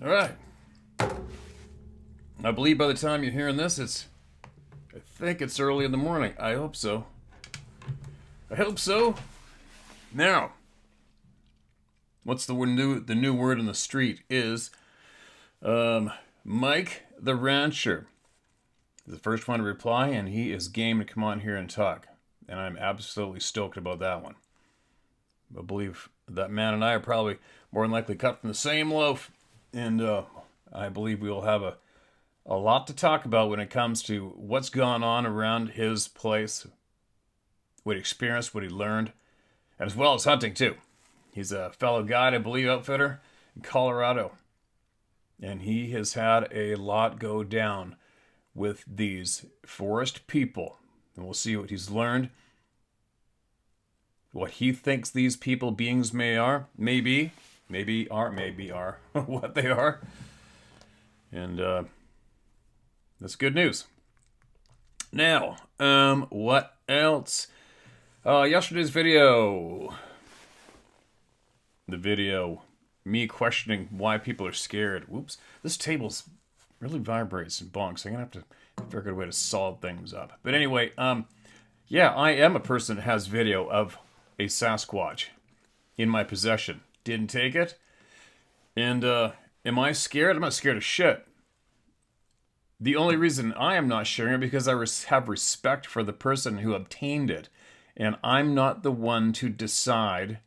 All right. I believe by the time you're hearing this, I think it's early in the morning. I hope so. I hope so. Now, what's the new word on the street is Mike the Rancher. The first one to reply, and he is game to come on here and talk. And I'm absolutely stoked about that one. I believe that man and I are probably more than likely cut from the same loaf. And I believe we will have a lot to talk about when it comes to what's gone on around his place, what he experienced, what he learned, and as well as hunting too. He's a fellow guide, I believe, outfitter in Colorado. And he has had a lot go down with these forest people. And we'll see what he's learned, what he thinks these people beings maybe are, what they are. And that's good news. Now, what else? Yesterday's video. The video, me questioning why people are scared. Whoops, this table's really vibrates and bonks. I'm gonna have to figure out a way to solve things up. But anyway, yeah, I am a person that has video of a Sasquatch in my possession. Didn't take it. And am I scared? I'm not scared of shit. The only reason I am not sharing it because I have respect for the person who obtained it. And I'm not the one to decide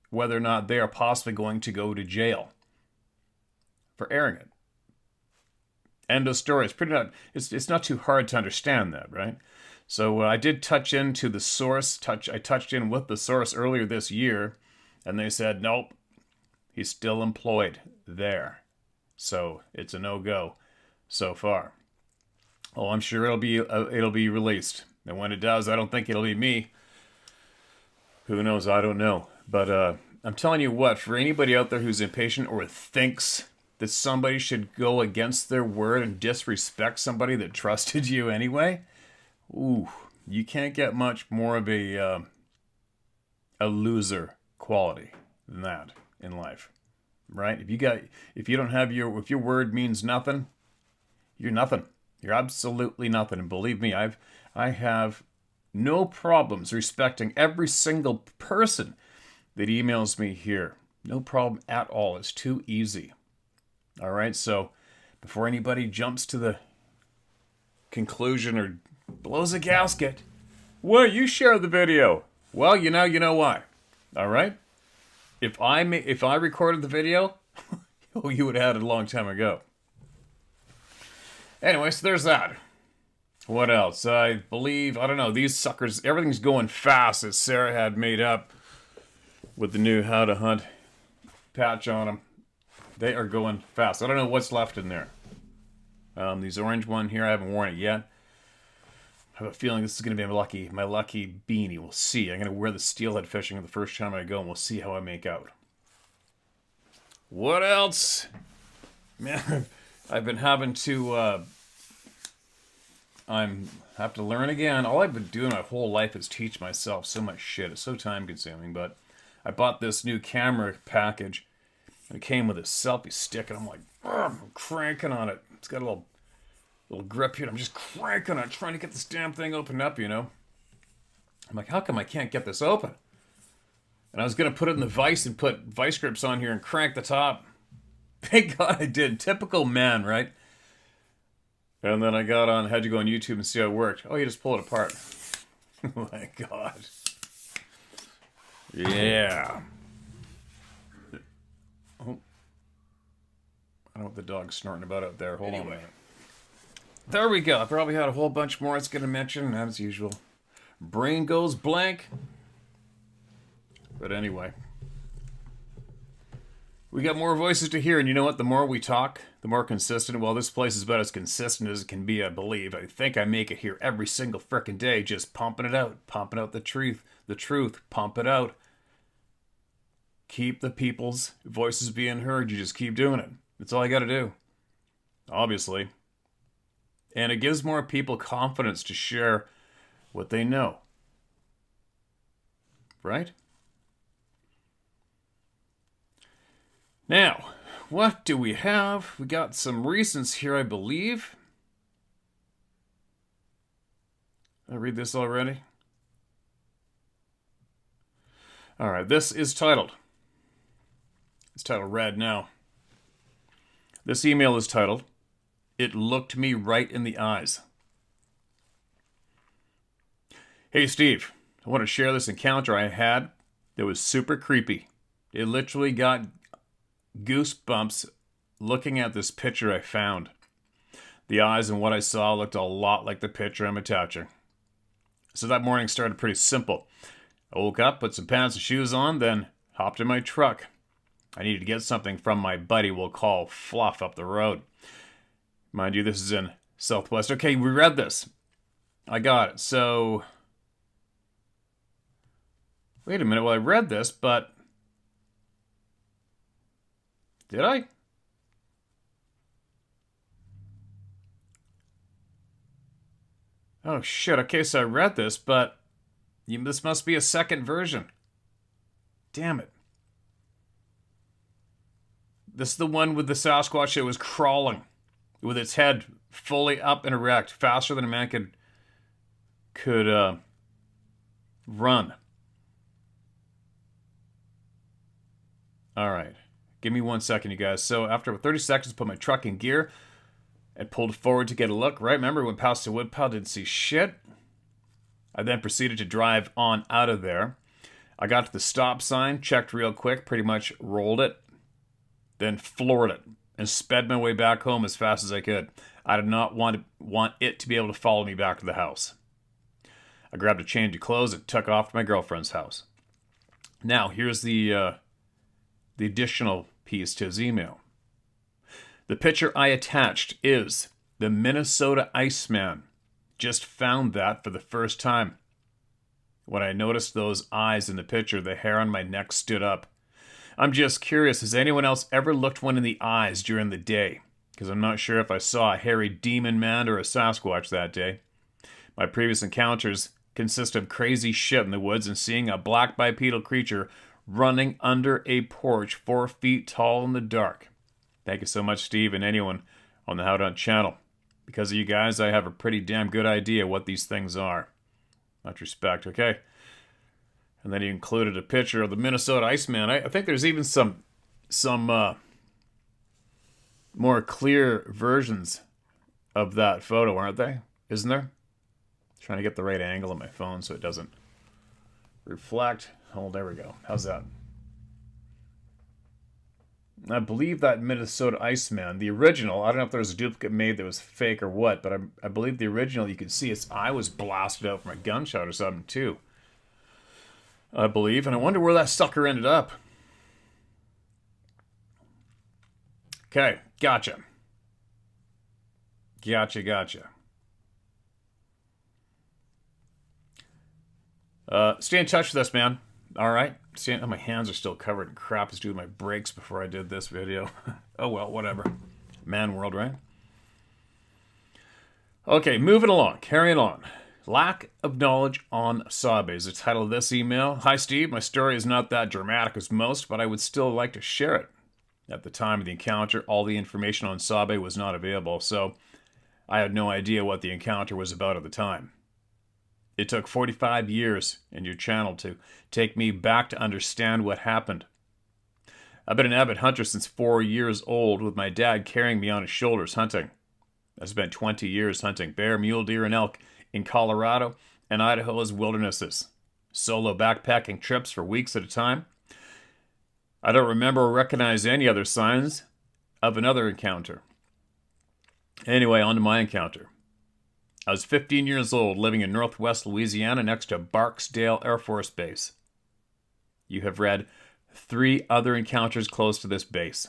whether or not they are possibly going to go to jail for airing it. End of story. It's not too hard to understand that, right? So I did touch into the source. I touched in with the source earlier this year, and they said, nope, he's still employed there. So it's a no-go so far. Oh, I'm sure it'll be released. And when it does, I don't think it'll be me. Who knows? I don't know. But I'm telling you what, for anybody out there who's impatient or thinks that somebody should go against their word and disrespect somebody that trusted you anyway, ooh, you can't get much more of a loser quality than that in life, right? If your word means nothing, you're nothing. You're absolutely nothing. And believe me, I have no problems respecting every single person that emails me here. No problem at all. It's too easy. All right, so before anybody jumps to the conclusion or blows a gasket, well, you share the video. Well, you know why. All right? If I recorded the video, you would have had it a long time ago. Anyway, so there's that. What else? I don't know, these suckers, everything's going fast as Sarah had made up with the new How to Hunt patch on them. They are going fast. I don't know what's left in there. These orange one here, I haven't worn it yet. I have a feeling this is going to be my lucky beanie. We'll see. I'm going to wear the steelhead fishing the first time I go, and we'll see how I make out. What else? Man, I've been having to... have to learn again. All I've been doing my whole life is teach myself so much shit. It's so time-consuming, but I bought this new camera package. And it came with a selfie stick, and I'm like, I'm cranking on it. It's got a little grip here. I'm just cranking on it, trying to get this damn thing opened up, you know? I'm like, how come I can't get this open? And I was going to put it in the vise and put vice grips on here and crank the top. Thank God I did. Typical man, right? And then I had to go on YouTube and see how it worked. Oh, you just pull it apart. Oh my God. Yeah. Oh. I don't know what the dog's snorting about out there. Hold on a minute. There we go. I probably had a whole bunch more I was going to mention, as usual. Brain goes blank. But anyway. We got more voices to hear, and you know what? The more we talk, the more consistent. Well, this place is about as consistent as it can be, I believe. I think I make it here every single frickin' day, just pumping it out. Pumping out the truth. Pump it out. Keep the people's voices being heard. You just keep doing it. That's all I got to do. Obviously. And it gives more people confidence to share what they know. Right? Now, what do we have? We got some recents here, I believe. Did I read this already? All right, this is titled. It's titled Red Now. This email is titled, "It Looked Me Right in the Eyes." Hey, Steve, I want to share this encounter I had that was super creepy. It literally got goosebumps looking at this picture I found. The eyes and what I saw looked a lot like the picture I'm attaching. So that morning started pretty simple. I woke up, put some pants and shoes on, then hopped in my truck. I needed to get something from my buddy we'll call Fluff up the road. Mind you, this is in Southwest. Okay, we read this. I got it. So, wait a minute. Well, I read this, but did I? Oh, shit. Okay, so I read this, but this must be a second version. Damn it. This is the one with the Sasquatch that was crawling with its head fully up and erect, faster than a man could run. All right. Give me 1 second, you guys. So after 30 seconds, put my truck in gear and pulled forward to get a look. Right? Remember, went past the woodpile, didn't see shit. I then proceeded to drive on out of there. I got to the stop sign, checked real quick, pretty much rolled it, then floored it, and sped my way back home as fast as I could. I did not want it to be able to follow me back to the house. I grabbed a change of clothes and took off to my girlfriend's house. Now, here's the additional piece to his email. The picture I attached is the Minnesota Iceman. Just found that for the first time. When I noticed those eyes in the picture, the hair on my neck stood up. I'm just curious, has anyone else ever looked one in the eyes during the day? Because I'm not sure if I saw a hairy demon man or a Sasquatch that day. My previous encounters consist of crazy shit in the woods and seeing a black bipedal creature running under a porch 4 feet tall in the dark. Thank you so much, Steve, and anyone on the How Done channel. Because of you guys, I have a pretty damn good idea what these things are. Much respect, okay? And then he included a picture of the Minnesota Iceman. I think there's even some more clear versions of that photo, aren't they? Isn't there? Trying to get the right angle on my phone so it doesn't reflect. Oh, there we go. How's that? I believe that Minnesota Iceman, the original, I don't know if there was a duplicate made that was fake or what, but I believe the original, you could see its eye was blasted out from a gunshot or something too. I believe, and I wonder where that sucker ended up. Okay, gotcha. Gotcha. Stay in touch with us, man. All right? My hands are still covered in crap. I was doing my brakes before I did this video. Oh, well, whatever. Man world, right? Okay, moving along. Carrying on. Lack of knowledge on Sabe is the title of this email. Hi, Steve. My story is not that dramatic as most, but I would still like to share it. At the time of the encounter, all the information on Sabe was not available, so I had no idea what the encounter was about at the time. It took 45 years in your channel to take me back to understand what happened. I've been an avid hunter since 4 years old, with my dad carrying me on his shoulders hunting. I spent 20 years hunting bear, mule deer, and elk in Colorado and Idaho's wildernesses. Solo backpacking trips for weeks at a time. I don't remember or recognize any other signs of another encounter. Anyway, on to my encounter. I was 15 years old, living in northwest Louisiana next to Barksdale Air Force Base. You have read 3 other encounters close to this base.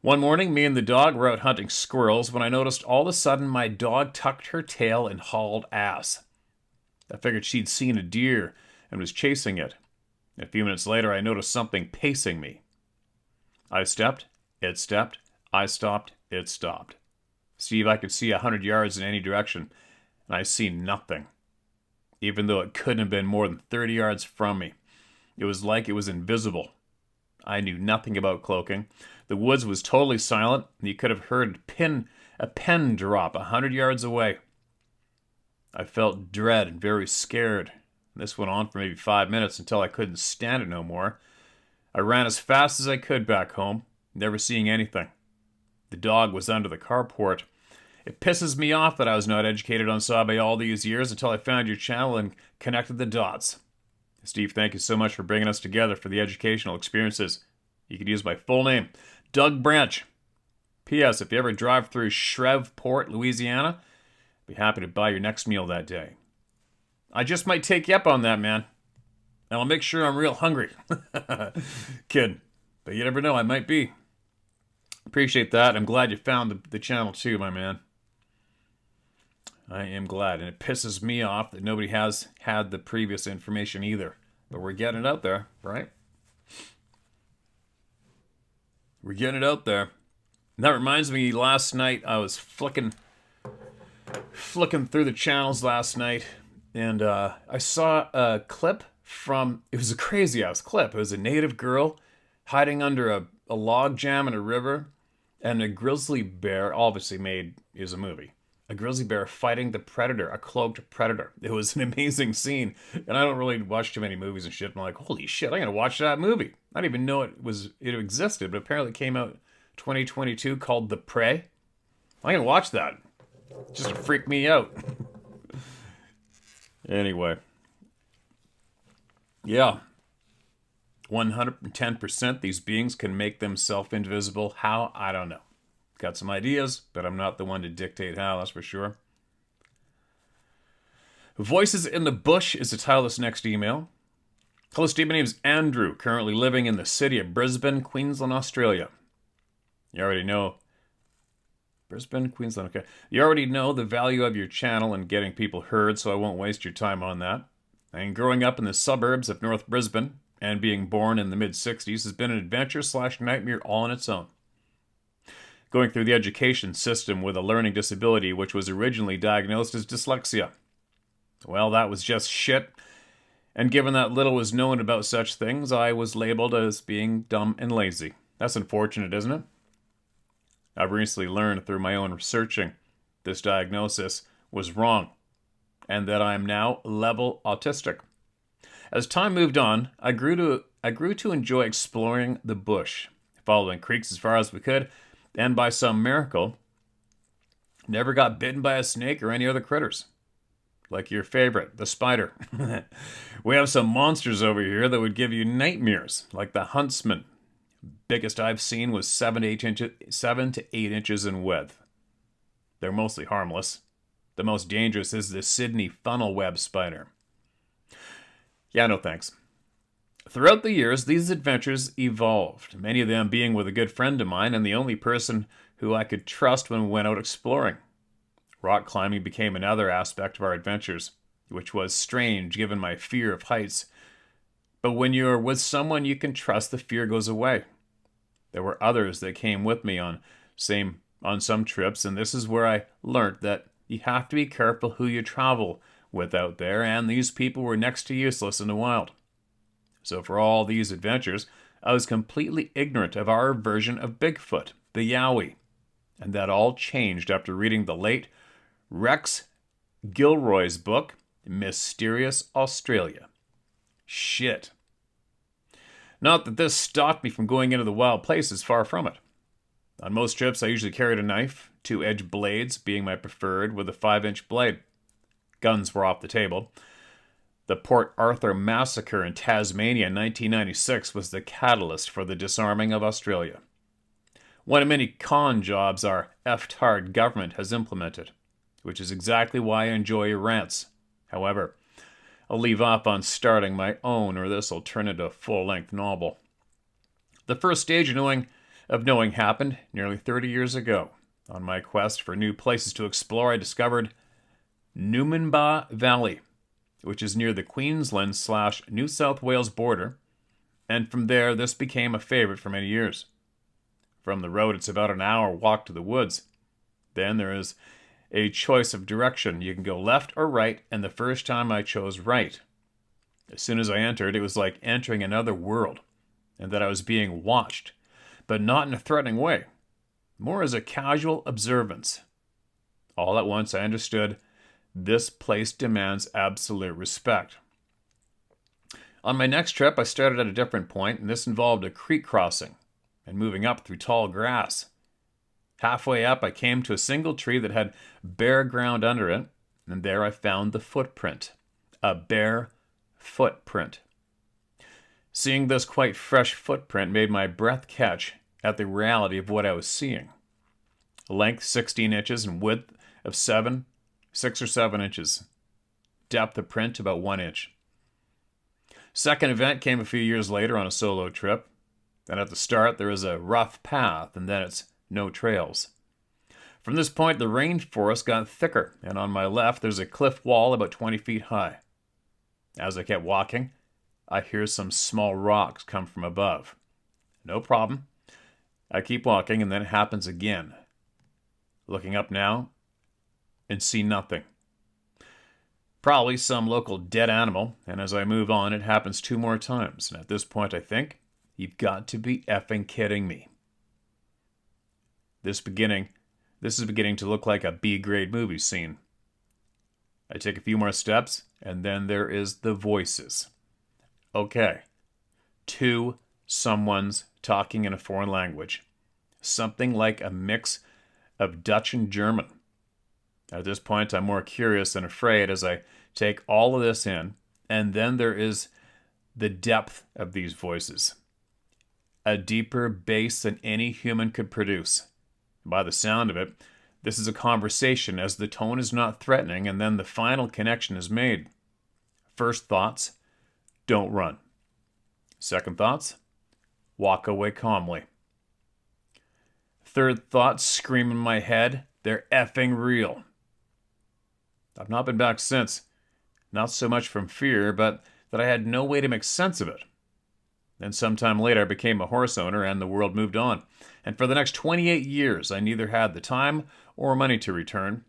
One morning, me and the dog were out hunting squirrels when I noticed all of a sudden my dog tucked her tail and hauled ass. I figured she'd seen a deer and was chasing it. A few minutes later, I noticed something pacing me. I stepped, it stepped, I stopped, it stopped. Steve, I could see 100 yards in any direction, and I see nothing. Even though it couldn't have been more than 30 yards from me. It was like it was invisible. I knew nothing about cloaking. The woods was totally silent, and you could have heard a pen drop 100 yards away. I felt dread and very scared. This went on for maybe 5 minutes until I couldn't stand it no more. I ran as fast as I could back home, never seeing anything. The dog was under the carport. It pisses me off that I was not educated on Sabe all these years until I found your channel and connected the dots. Steve, thank you so much for bringing us together for the educational experiences. You could use my full name, Doug Branch. P.S. If you ever drive through Shreveport, Louisiana, I'd be happy to buy your next meal that day. I just might take you up on that, man. And I'll make sure I'm real hungry. Kid. But you never know, I might be. Appreciate that. I'm glad you found the channel too, my man. I am glad. And it pisses me off that nobody has had the previous information either. But we're getting it out there, right? We're getting it out there. And that reminds me, last night I was flicking through the channels last night. And I saw a clip from, it was a crazy ass clip. It was a native girl hiding under a log jam in a river, and a grizzly bear, obviously made is a movie. A grizzly bear fighting the predator, a cloaked predator. It was an amazing scene, and I don't really watch too many movies and shit. I'm like, holy shit, I'm gonna watch that movie. I didn't even know it existed, but apparently it came out 2022 called The Prey. I'm gonna watch that just to freak me out. Anyway, yeah. 110% these beings can make themselves invisible. How? I don't know. Got some ideas, but I'm not the one to dictate how, that's for sure. Voices in the Bush is the title of this next email. Hello, Steve. My name is Andrew, currently living in the city of Brisbane, Queensland, Australia. You already know. Brisbane, Queensland, okay. You already know the value of your channel and getting people heard, so I won't waste your time on that. And growing up in the suburbs of North Brisbane, and being born in the mid-60s has been an adventure/nightmare all on its own. Going through the education system with a learning disability which was originally diagnosed as dyslexia. Well, that was just shit, and given that little was known about such things, I was labeled as being dumb and lazy. That's unfortunate, isn't it? I've recently learned through my own researching this diagnosis was wrong, and that I am now level autistic. As time moved on, I grew to enjoy exploring the bush, following creeks as far as we could, and by some miracle, never got bitten by a snake or any other critters. Like your favorite, the spider. We have some monsters over here that would give you nightmares, like the huntsman. Biggest I've seen was 7 to 8 inches in width. They're mostly harmless. The most dangerous is the Sydney funnel web spider. Yeah, no thanks. Throughout the years, these adventures evolved, many of them being with a good friend of mine and the only person who I could trust when we went out exploring. Rock climbing became another aspect of our adventures, which was strange given my fear of heights. But when you're with someone you can trust, the fear goes away. There were others that came with me on some trips, and this is where I learnt that you have to be careful who you travel with out there, and these people were next to useless in the wild. So for all these adventures, I was completely ignorant of our version of Bigfoot, the Yowie, and that all changed after reading the late Rex Gilroy's book, Mysterious Australia. Shit. Not that this stopped me from going into the wild places, far from it. On most trips, I usually carried a knife, 2-edged blades being my preferred, with a 5-inch blade. Guns were off the table. The Port Arthur massacre in Tasmania in 1996 was the catalyst for the disarming of Australia. One of many con jobs our F-tard government has implemented, which is exactly why I enjoy your rants. However, I'll leave off on starting my own, or this will turn into a full-length novel. The first stage of knowing happened nearly 30 years ago. On my quest for new places to explore, I discovered Numinbah Valley, which is near the Queensland/New South Wales border, and from there this became a favorite for many years. From the road it's about an hour walk to the woods. Then there is a choice of direction. You can go left or right, and the first time I chose right. As soon as I entered, it was like entering another world. and that I was being watched, but not in a threatening way, more as a casual observance. All at once I understood this place demands absolute respect. On my next trip, I started at a different point, and this involved a creek crossing and moving up through tall grass. Halfway up, I came to a single tree that had bare ground under it, and there I found the footprint. A bare footprint. Seeing this quite fresh footprint made my breath catch at the reality of what I was seeing. Length 16 inches and width of 6 or 7 inches. Depth of print about 1 inch. Second event came a few years later on a solo trip. And at the start, there is a rough path, and then it's no trails. From this point, the rainforest got thicker, and on my left, there's a cliff wall about 20 feet high. As I kept walking, I hear some small rocks come from above. No problem. I keep walking, and then it happens again. Looking up now, and see nothing. Probably some local dead animal, and as I move on, it happens 2 more times, and at this point I think, you've got to be effing kidding me. This is beginning to look like a B-grade movie scene. I take a few more steps, and then there is the voices. Okay. 2 someones talking in a foreign language. Something like a mix of Dutch and German. At this point, I'm more curious than afraid as I take all of this in, and then there is the depth of these voices. A deeper bass than any human could produce. By the sound of it, this is a conversation as the tone is not threatening, and then the final connection is made. First thoughts, don't run. Second thoughts, walk away calmly. Third thoughts scream in my head, they're effing real. I've not been back since, not so much from fear, but that I had no way to make sense of it. Then sometime later I became a horse owner and the world moved on. And for the next 28 years I neither had the time or money to return.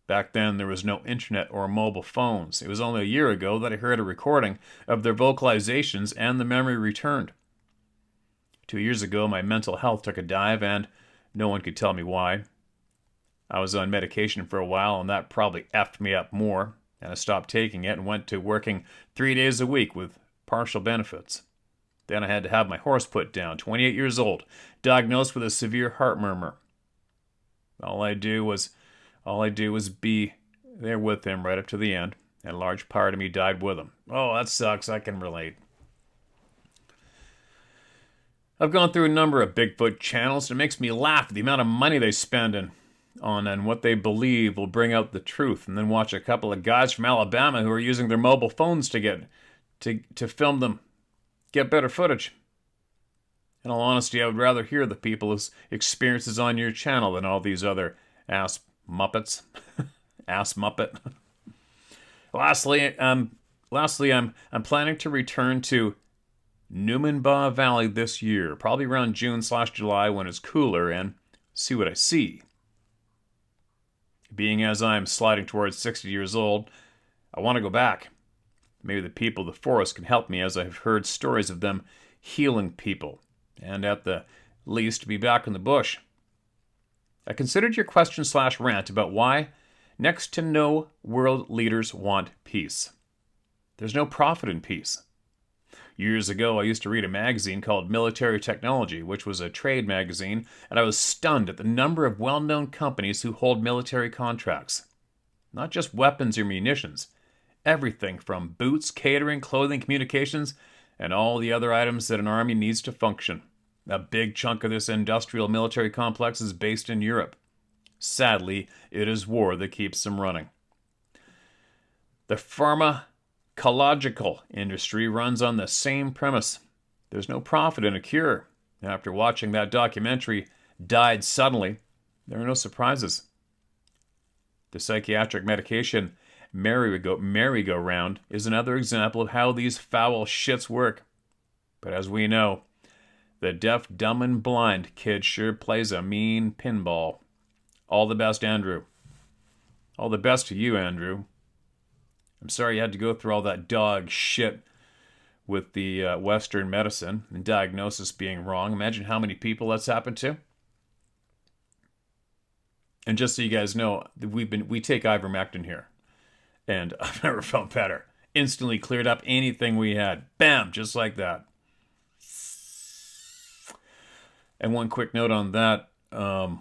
Back then there was no internet or mobile phones. It was only a year ago that I heard a recording of their vocalizations and the memory returned. 2 years ago my mental health took a dive and no one could tell me why. I was on medication for a while and that probably effed me up more, and I stopped taking it and went to working 3 days a week with partial benefits. Then I had to have my horse put down, 28 years old, diagnosed with a severe heart murmur. All I do was be there with him right up to the end, and a large part of me died with him. Oh, that sucks. I can relate. I've gone through a number of Bigfoot channels, and it makes me laugh at the amount of money they spend on and what they believe will bring out the truth, and then watch a couple of guys from Alabama who are using their mobile phones to film them, get better footage. In all honesty, I would rather hear the people's experiences on your channel than all these other ass muppets. Ass muppet. Lastly, I'm planning to return to Newmanbaugh Valley this year, probably around June/July when it's cooler, and see what I see. Being as I'm sliding towards 60 years old, I want to go back. Maybe the people of the forest can help me, as I've heard stories of them healing people, and at the least be back in the bush. I considered your question/rant about why next to no world leaders want peace. There's no profit in peace. Years ago, I used to read a magazine called Military Technology, which was a trade magazine, and I was stunned at the number of well-known companies who hold military contracts. Not just weapons or munitions. Everything from boots, catering, clothing, communications, and all the other items that an army needs to function. A big chunk of this industrial military complex is based in Europe. Sadly, it is war that keeps them running. The pharmacological industry runs on the same premise. There's no profit in a cure. After watching that documentary, Died Suddenly, there are no surprises. The psychiatric medication merry-go-round is another example of how these foul shits work. But as we know, the deaf, dumb, and blind kid sure plays a mean pinball. All the best, Andrew. All the best to you, Andrew. I'm sorry you had to go through all that dog shit with the Western medicine and diagnosis being wrong. Imagine how many people that's happened to. And just so you guys know, we take ivermectin here, and I've never felt better. Instantly cleared up anything we had. Bam, just like that. And one quick note on that. I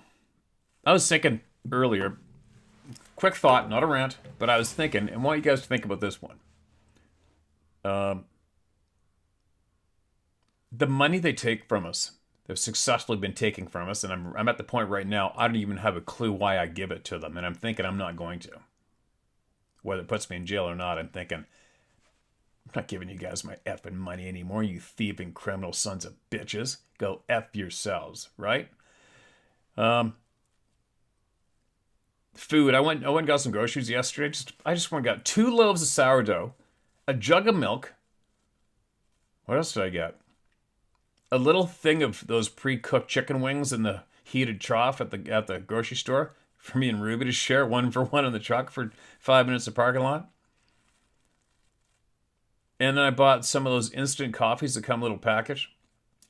was thinking earlier, quick thought, not a rant, but I was thinking, and I want you guys to think about this one. The money they take from us, they've successfully been taking from us, and I'm at the point right now, I don't even have a clue why I give it to them, and I'm thinking I'm not going to. Whether it puts me in jail or not, I'm thinking, I'm not giving you guys my effing money anymore, you thieving criminal sons of bitches. Go F yourselves, right? Food. I went and got some groceries yesterday. I just went and got 2 loaves of sourdough, a jug of milk. What else did I get? A little thing of those pre-cooked chicken wings in the heated trough at the grocery store for me and Ruby to share 1 for 1 in the truck for 5 minutes of parking lot. And then I bought some of those instant coffees that come in a little package.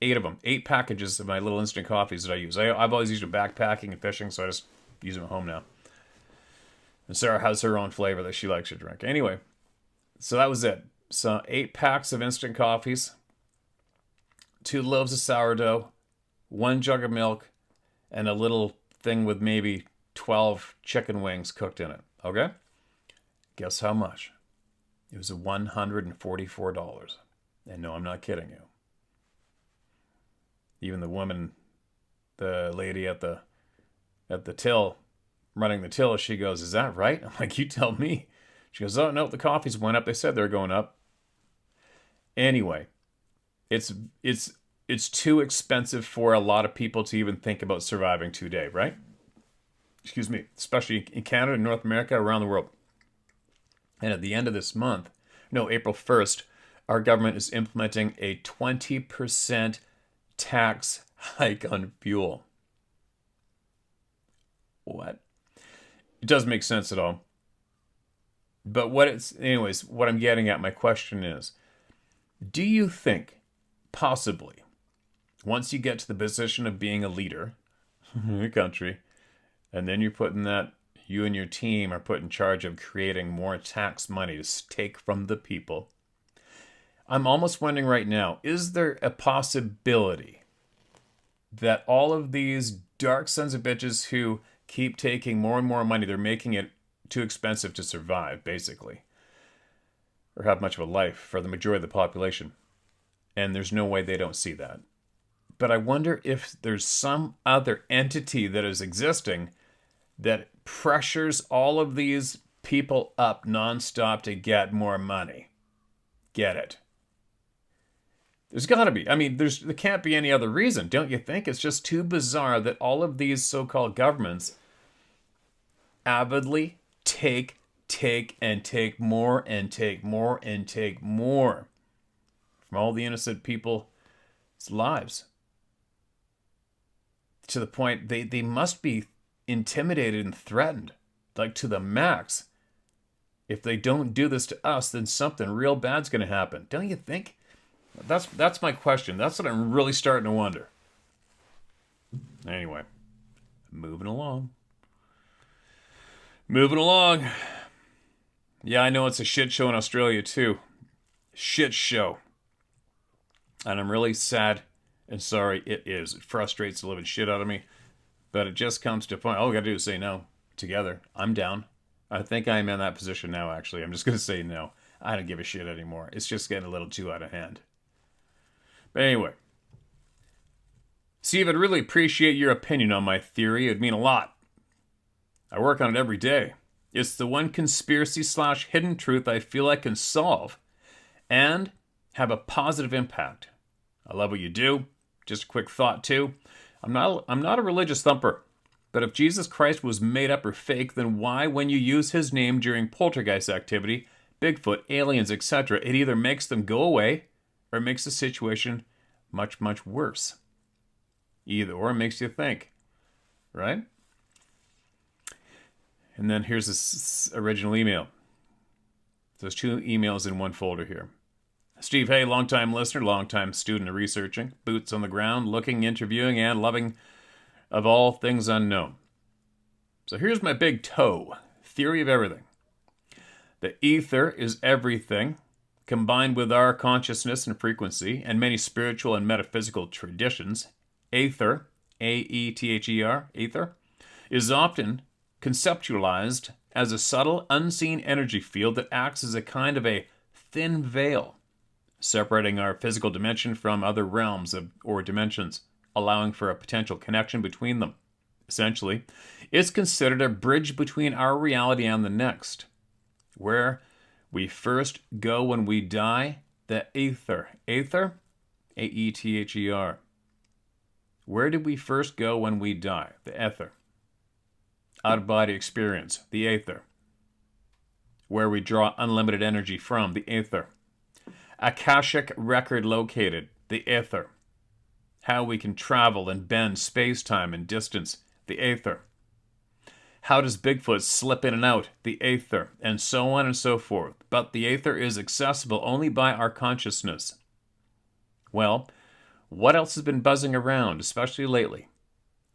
8 of them. 8 packages of my little instant coffees that I use. I've always used them backpacking and fishing, so I just use them at home now. And Sarah has her own flavor that she likes to drink. Anyway, so that was it. So 8 packs of instant coffees, 2 loaves of sourdough, 1 jug of milk, and a little thing with maybe 12 chicken wings cooked in it. Okay? Guess how much? It was $144. And no, I'm not kidding you. Even the woman, the lady at the till, running the till, she goes, "Is that right?" I'm like, "You tell me." She goes, "Oh, no, the coffees went up. They said they're going up." Anyway, it's too expensive for a lot of people to even think about surviving today, right? Excuse me, especially in Canada, North America, around the world. And at the end of this month, no, April 1st, our government is implementing a 20% tax hike on fuel. What? It doesn't make sense at all. But what I'm getting at, my question is, do you think, possibly, once you get to the position of being a leader in the country, and then you're putting that, you and your team are put in charge of creating more tax money to take from the people, I'm almost wondering right now, is there a possibility that all of these dark sons of bitches who keep taking more and more money, they're making it too expensive to survive, basically, or have much of a life for the majority of the population, and there's no way they don't see that. But I wonder if there's some other entity that is existing that pressures all of these people up nonstop to get more money. Get it? There's got to be. I mean, there can't be any other reason, don't you think? It's just too bizarre that all of these so-called governments avidly take and take more and take more and take more from all the innocent people's lives. To the point they must be intimidated and threatened, like to the max. If they don't do this to us, then something real bad's going to happen. Don't you think? That's my question. That's what I'm really starting to wonder. Anyway, moving along. Yeah, I know it's a shit show in Australia too. Shit show. And I'm really sad and sorry it is. It frustrates the living shit out of me. But it just comes to a point. All we got to do is say no together. I'm down. I think I'm in that position now, actually. I'm just going to say no. I don't give a shit anymore. It's just getting a little too out of hand. But anyway. Steve, I'd really appreciate your opinion on my theory. It'd mean a lot. I work on it every day. It's the one conspiracy/hidden truth I feel I can solve and have a positive impact. I love what you do. Just a quick thought, too. I'm not a religious thumper, but if Jesus Christ was made up or fake, then why, when you use his name during poltergeist activity, Bigfoot, aliens, etc., it either makes them go away or makes the situation much, much worse? Either or makes you think, right? And then here's this original email. There's 2 emails in one folder here. Steve Hay, longtime listener, longtime student of researching, boots on the ground, looking, interviewing, and loving of all things unknown. So here's my big toe theory of everything. The ether is everything, combined with our consciousness and frequency, and many spiritual and metaphysical traditions. Aether, A-E-T-H-E-R, ether, is often conceptualized as a subtle, unseen energy field that acts as a kind of a thin veil, separating our physical dimension from other realms or dimensions, allowing for a potential connection between them. Essentially, it's considered a bridge between our reality and the next. Where we first go when we die, the aether. Aether? A-E-T-H-E-R. Where did we first go when we die? The ether. Out-of-body experience, the aether. Where we draw unlimited energy from, the aether. Akashic record located, the aether. How we can travel and bend space-time and distance, the aether. How does Bigfoot slip in and out, the aether, and so on and so forth. But the aether is accessible only by our consciousness. Well, what else has been buzzing around, especially lately?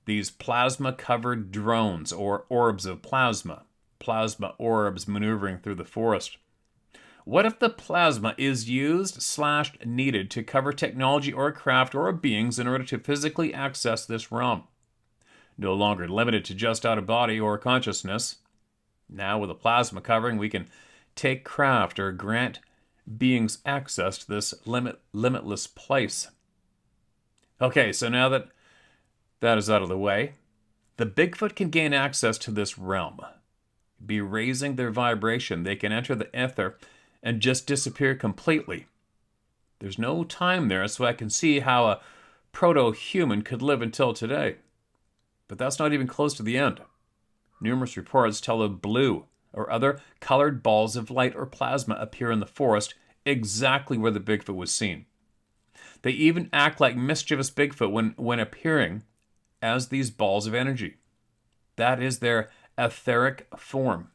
These plasma-covered drones, or orbs of plasma. Plasma orbs maneuvering through the forest. What if the plasma is used/needed to cover technology or craft or beings in order to physically access this realm? No longer limited to just out-of-body or consciousness. Now with a plasma covering, we can take craft or grant beings access to this limitless place. Okay, so now that that is out of the way, the Bigfoot can gain access to this realm. Be raising their vibration, they can enter the ether and just disappear completely. There's no time there, so I can see how a proto-human could live until today. But that's not even close to the end. Numerous reports tell of blue or other colored balls of light or plasma appear in the forest exactly where the Bigfoot was seen. They even act like mischievous Bigfoot when appearing as these balls of energy. That is their etheric form.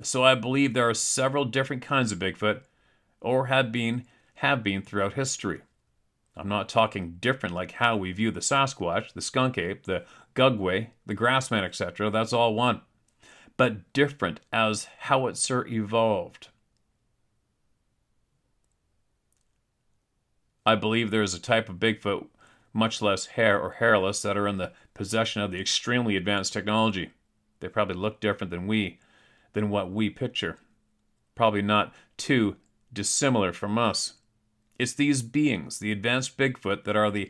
So I believe there are several different kinds of Bigfoot, or have been throughout history. I'm not talking different like how we view the Sasquatch, the skunk ape, the gugway, the grassman, etc. That's all one. But different as how it evolved. I believe there is a type of Bigfoot, much less hair or hairless, that are in the possession of the extremely advanced technology. They probably look different than what we picture. Probably not too dissimilar from us. It's these beings, the advanced Bigfoot, that are the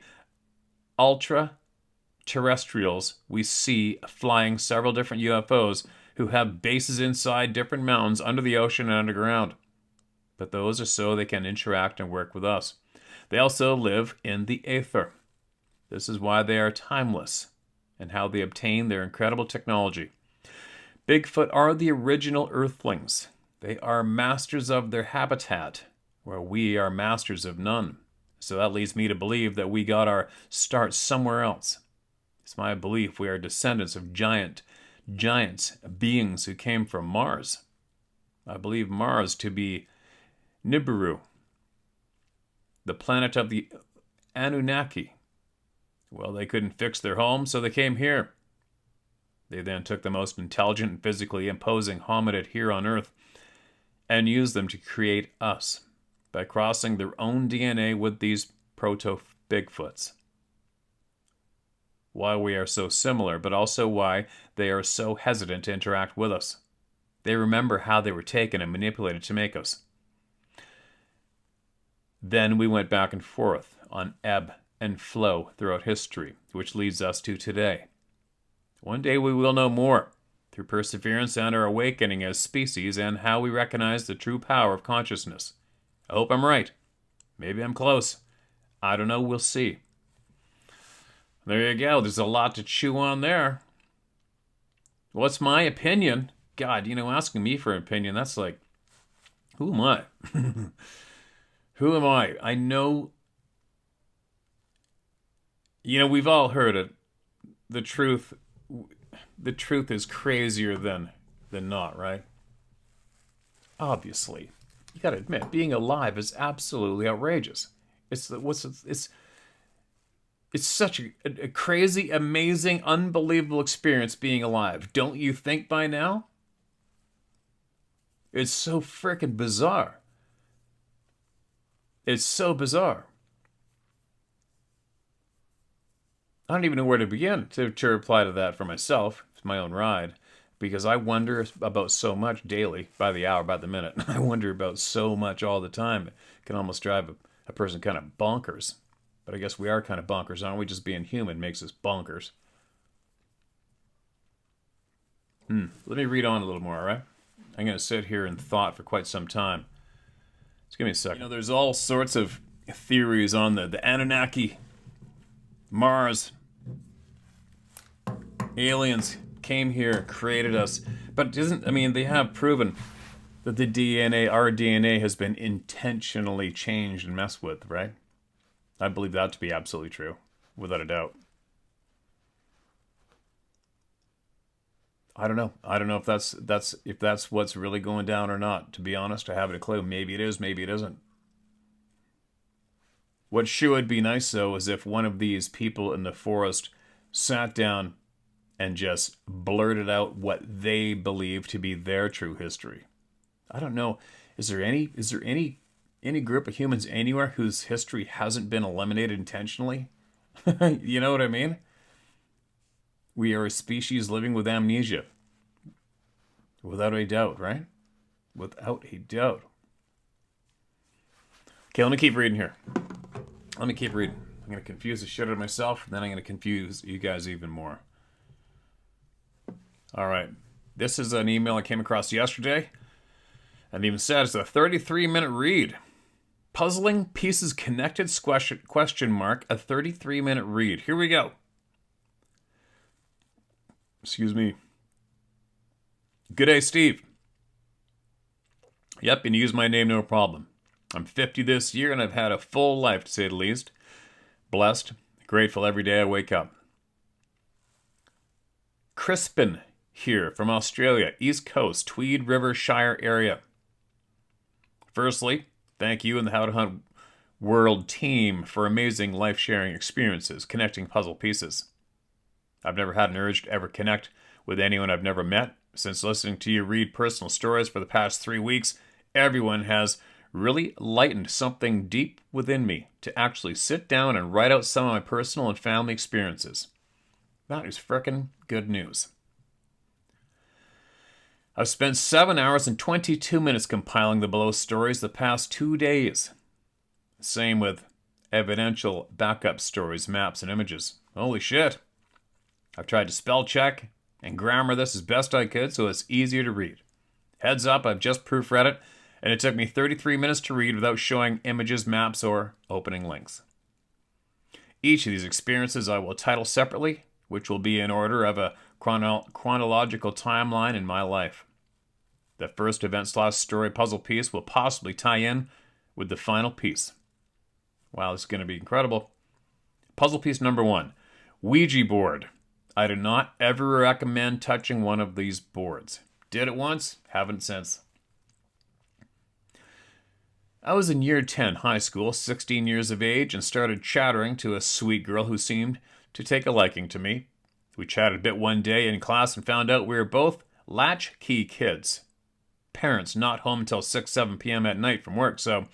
ultra-terrestrials we see flying several different UFOs who have bases inside different mountains under the ocean and underground. But those are so they can interact and work with us. They also live in the aether. This is why they are timeless and how they obtain their incredible technology. Bigfoot are the original Earthlings. They are masters of their habitat, where we are masters of none. So that leads me to believe that we got our start somewhere else. It's my belief we are descendants of giants, beings who came from Mars. I believe Mars to be Nibiru, the planet of the Anunnaki. Well, they couldn't fix their home, so they came here. They then took the most intelligent and physically imposing hominid here on Earth and used them to create us by crossing their own DNA with these proto-Bigfoots. Why we are so similar, but also why they are so hesitant to interact with us. They remember how they were taken and manipulated to make us. Then we went back and forth on ebb and flow throughout history, which leads us to today. One day we will know more through perseverance and our awakening as species and how we recognize the true power of consciousness. I hope I'm right. Maybe I'm close. I don't know. We'll see. There you go. There's a lot to chew on there. What's my opinion? God, asking me for an opinion, that's like, who am I? Who am I? I know, we've all heard it. The truth is crazier than not, right? Obviously. You got to admit, being alive is absolutely outrageous. It's such a crazy, amazing, unbelievable experience being alive. Don't you think by now? It's so freaking bizarre. It's so bizarre. I don't even know where to begin to reply to that for myself. It's my own ride. Because I wonder about so much daily, by the hour, by the minute. I wonder about so much all the time. It can almost drive a person kind of bonkers. But I guess we are kind of bonkers, aren't we? Just being human makes us bonkers. Let me read on a little more, all right? I'm going to sit here in thought for quite some time. Just give me a second. You know, there's all sorts of theories on the Anunnaki, Mars, aliens came here, created us. But they have proven that the DNA, our DNA, has been intentionally changed and messed with, right? I believe that to be absolutely true, without a doubt. I don't know. I don't know if that's what's really going down or not. To be honest, I haven't a clue. Maybe it is, maybe it isn't. What sure would be nice, though, is if one of these people in the forest sat down and just blurted out what they believe to be their true history. I don't know. Is there any group of humans anywhere whose history hasn't been eliminated intentionally? You know what I mean? We are a species living with amnesia. Without a doubt, right? Without a doubt. Okay, let me keep reading here. I'm going to confuse the shit out of myself, and then I'm going to confuse you guys even more. All right. This is an email I came across yesterday, and it even said it's a 33-minute read. Puzzling pieces connected, question mark, a 33-minute read. Here we go. Excuse me. Good day, Steve. Yep, and use my name, no problem. I'm 50 this year, and I've had a full life, to say the least. Blessed, grateful every day I wake up. Crispin here from Australia, East Coast, Tweed River Shire area. Firstly, thank you and the How to Hunt World team for amazing life-sharing experiences, connecting puzzle pieces. I've never had an urge to ever connect with anyone I've never met. Since listening to you read personal stories for the past 3 weeks, everyone has really lightened something deep within me to actually sit down and write out some of my personal and family experiences. That is frickin' good news. I've spent 7 hours and 22 minutes compiling the below stories the past 2 days. Same with evidential backup stories, maps, and images. Holy shit. I've tried to spell check and grammar this as best I could so it's easier to read. Heads up, I've just proofread it, and it took me 33 minutes to read without showing images, maps, or opening links. Each of these experiences I will title separately, which will be in order of a chronological timeline in my life. The first event/story puzzle piece will possibly tie in with the final piece. Wow, this is going to be incredible. Puzzle piece number 1, Ouija board. I do not ever recommend touching one of these boards. Did it once, haven't since. I was in year 10 high school, 16 years of age, and started chattering to a sweet girl who seemed to take a liking to me. We chatted a bit one day in class and found out we were both latchkey kids. Parents not home until 6-7 p.m. at night from work, so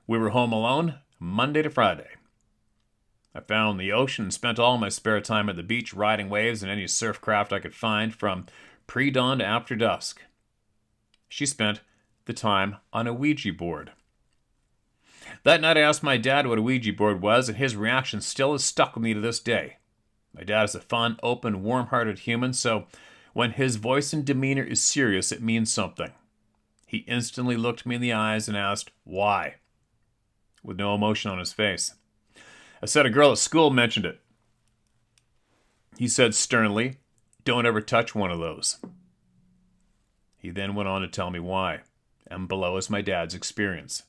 we were home alone Monday to Friday. I found the ocean and spent all my spare time at the beach riding waves and any surf craft I could find from pre-dawn to after dusk. She spent the time on a Ouija board. That night I asked my dad what a Ouija board was, and his reaction still is stuck with me to this day. My dad is a fun, open, warm-hearted human, so when his voice and demeanor is serious, it means something. He instantly looked me in the eyes and asked, "Why?" with no emotion on his face. I said a girl at school mentioned it. He said sternly, "Don't ever touch one of those." He then went on to tell me why, and below is my dad's experience.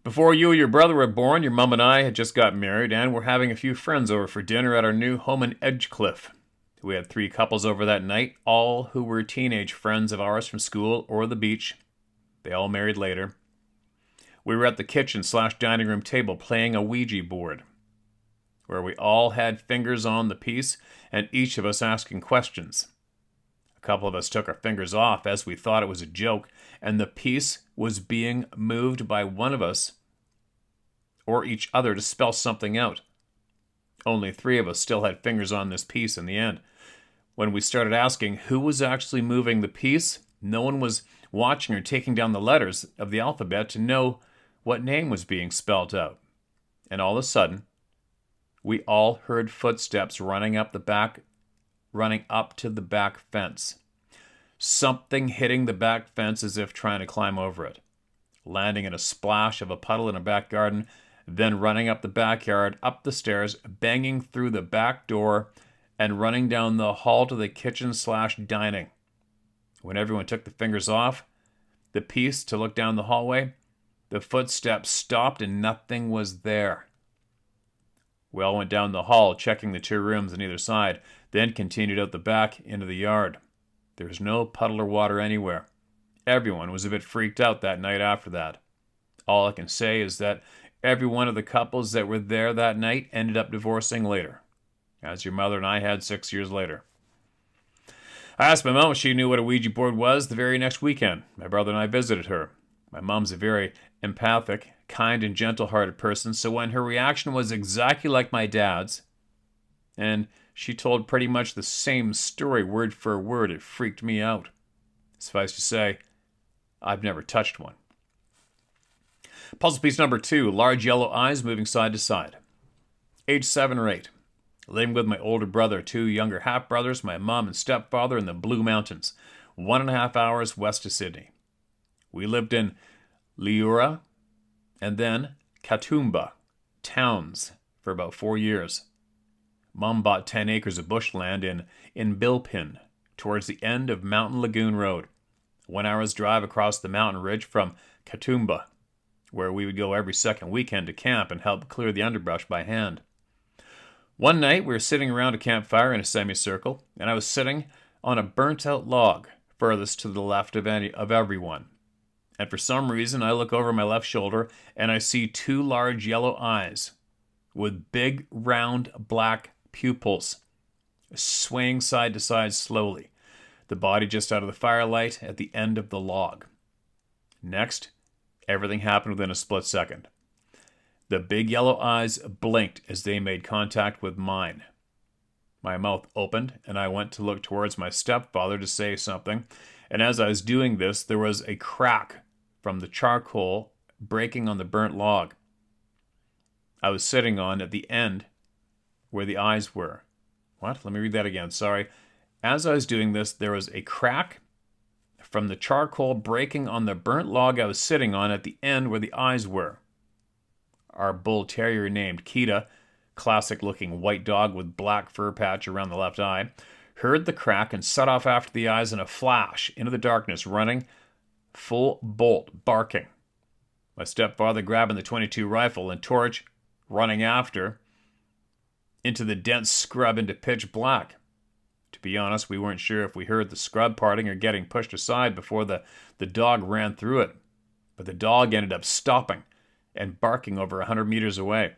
Before you and your brother were born, your mom and I had just got married and were having a few friends over for dinner at our new home in Edgecliff. We had 3 couples over that night, all who were teenage friends of ours from school or the beach. They all married later. We were at the kitchen/dining room table playing a Ouija board, where we all had fingers on the piece and each of us asking questions. A couple of us took our fingers off as we thought it was a joke, and the piece was being moved by one of us or each other to spell something out. Only 3 of us still had fingers on this piece in the end. When we started asking who was actually moving the piece, no one was watching or taking down the letters of the alphabet to know what name was being spelled out. And all of a sudden, we all heard footsteps running up to the back fence. Something hitting the back fence as if trying to climb over it, landing in a splash of a puddle in a back garden, then running up the backyard, up the stairs, banging through the back door, and running down the hall to the kitchen/dining. When everyone took the fingers off the piece to look down the hallway, the footsteps stopped and nothing was there. We all went down the hall, checking the 2 rooms on either side, then continued out the back into the yard. There was no puddle or water anywhere. Everyone was a bit freaked out that night after that. All I can say is that every one of the couples that were there that night ended up divorcing later, as your mother and I had 6 years later. I asked my mom if she knew what a Ouija board was the very next weekend. My brother and I visited her. My mom's a very empathic, kind, and gentle-hearted person, so when her reaction was exactly like my dad's, and she told pretty much the same story word for word, it freaked me out. Suffice to say, I've never touched one. Puzzle piece number 2, large yellow eyes moving side to side. Age 7 or 8. Living with my older brother, 2 younger half-brothers, my mom and stepfather in the Blue Mountains, 1.5 hours west of Sydney. We lived in Leura and then Katoomba towns for about 4 years. Mom bought 10 acres of bushland in Bilpin towards the end of Mountain Lagoon Road, 1 hour's drive across the mountain ridge from Katoomba, where we would go every second weekend to camp and help clear the underbrush by hand. One night, we were sitting around a campfire in a semicircle, and I was sitting on a burnt-out log furthest to the left of everyone. And for some reason, I look over my left shoulder, and I see 2 large yellow eyes with big, round, black pupils swaying side to side slowly, the body just out of the firelight at the end of the log. Next, everything happened within a split second. The big yellow eyes blinked as they made contact with mine. My mouth opened, and I went to look towards my stepfather to say something, and as I was doing this, there was a crack from the charcoal breaking on the burnt log I was sitting on at the end where the eyes were. What? Let me read that again. Sorry. As I was doing this, there was a crack from the charcoal breaking on the burnt log I was sitting on at the end where the eyes were. Our bull terrier named Kita, classic-looking white dog with black fur patch around the left eye, heard the crack and set off after the eyes in a flash into the darkness, running full bolt, barking. My stepfather grabbing the .22 rifle and torch, running after into the dense scrub into pitch black. To be honest, we weren't sure if we heard the scrub parting or getting pushed aside before the dog ran through it. But the dog ended up stopping and barking over 100 meters away.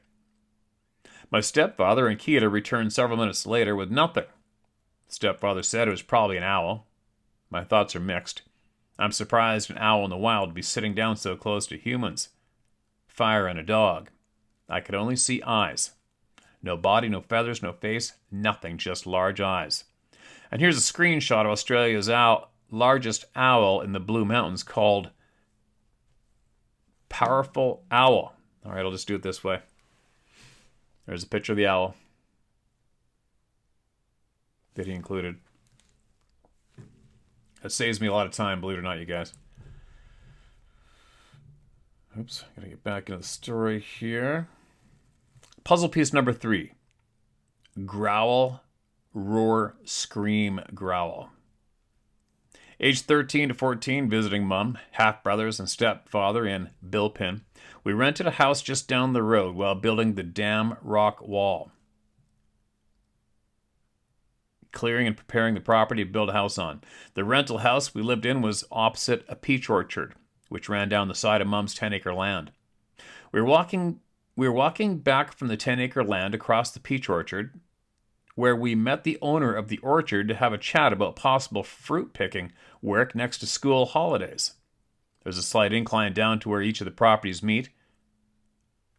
My stepfather and Kita returned several minutes later with nothing. Stepfather said it was probably an owl. My thoughts are mixed. I'm surprised an owl in the wild would be sitting down so close to humans. Fire and a dog. I could only see eyes. No body, no feathers, no face, nothing, just large eyes. And here's a screenshot of Australia's largest owl in the Blue Mountains called Powerful Owl. All right, I'll just do it this way. There's a picture of the owl that he included. That saves me a lot of time, believe it or not, you guys. Oops, gotta get back into the story here. Puzzle piece number 3. Growl, roar, scream, growl. Age 13 to 14, visiting mom, half-brothers, and stepfather in Bilpin. We rented a house just down the road while building the dam rock wall, clearing and preparing the property to build a house on. The rental house we lived in was opposite a peach orchard, which ran down the side of Mom's 10-acre land. We were walking back from the 10-acre land across the peach orchard, where we met the owner of the orchard to have a chat about possible fruit picking work next to school holidays. There's a slight incline down to where each of the properties meet.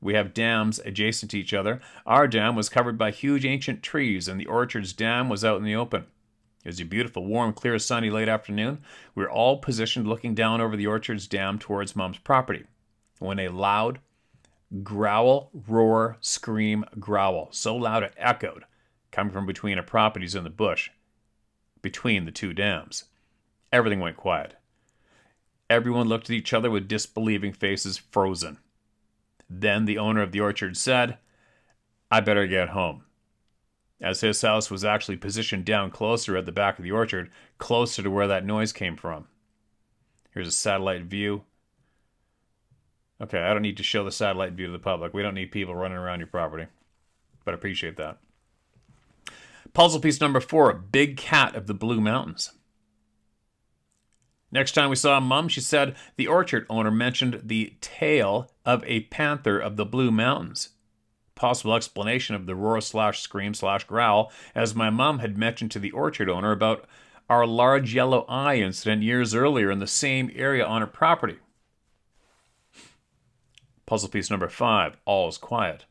We have dams adjacent to each other. Our dam was covered by huge ancient trees, and the orchard's dam was out in the open. It was a beautiful, warm, clear, sunny late afternoon. We were all positioned looking down over the orchard's dam towards Mom's property, when a loud growl, roar, scream, growl, so loud it echoed, coming from between our properties in the bush, between the two dams. Everything went quiet. Everyone looked at each other with disbelieving faces frozen. Then the owner of the orchard said, "I better get home," as his house was actually positioned down closer at the back of the orchard, closer to where that noise came from. Here's a satellite view. Okay, I don't need to show the satellite view to the public. We don't need people running around your property, but I appreciate that. Puzzle piece number 4, Big Cat of the Blue Mountains. Next time we saw Mom, she said the orchard owner mentioned the tail of a panther of the Blue Mountains. Possible explanation of the roar/scream/growl, as my mom had mentioned to the orchard owner about our large yellow eye incident years earlier in the same area on her property. Puzzle piece number 5, All is Quiet.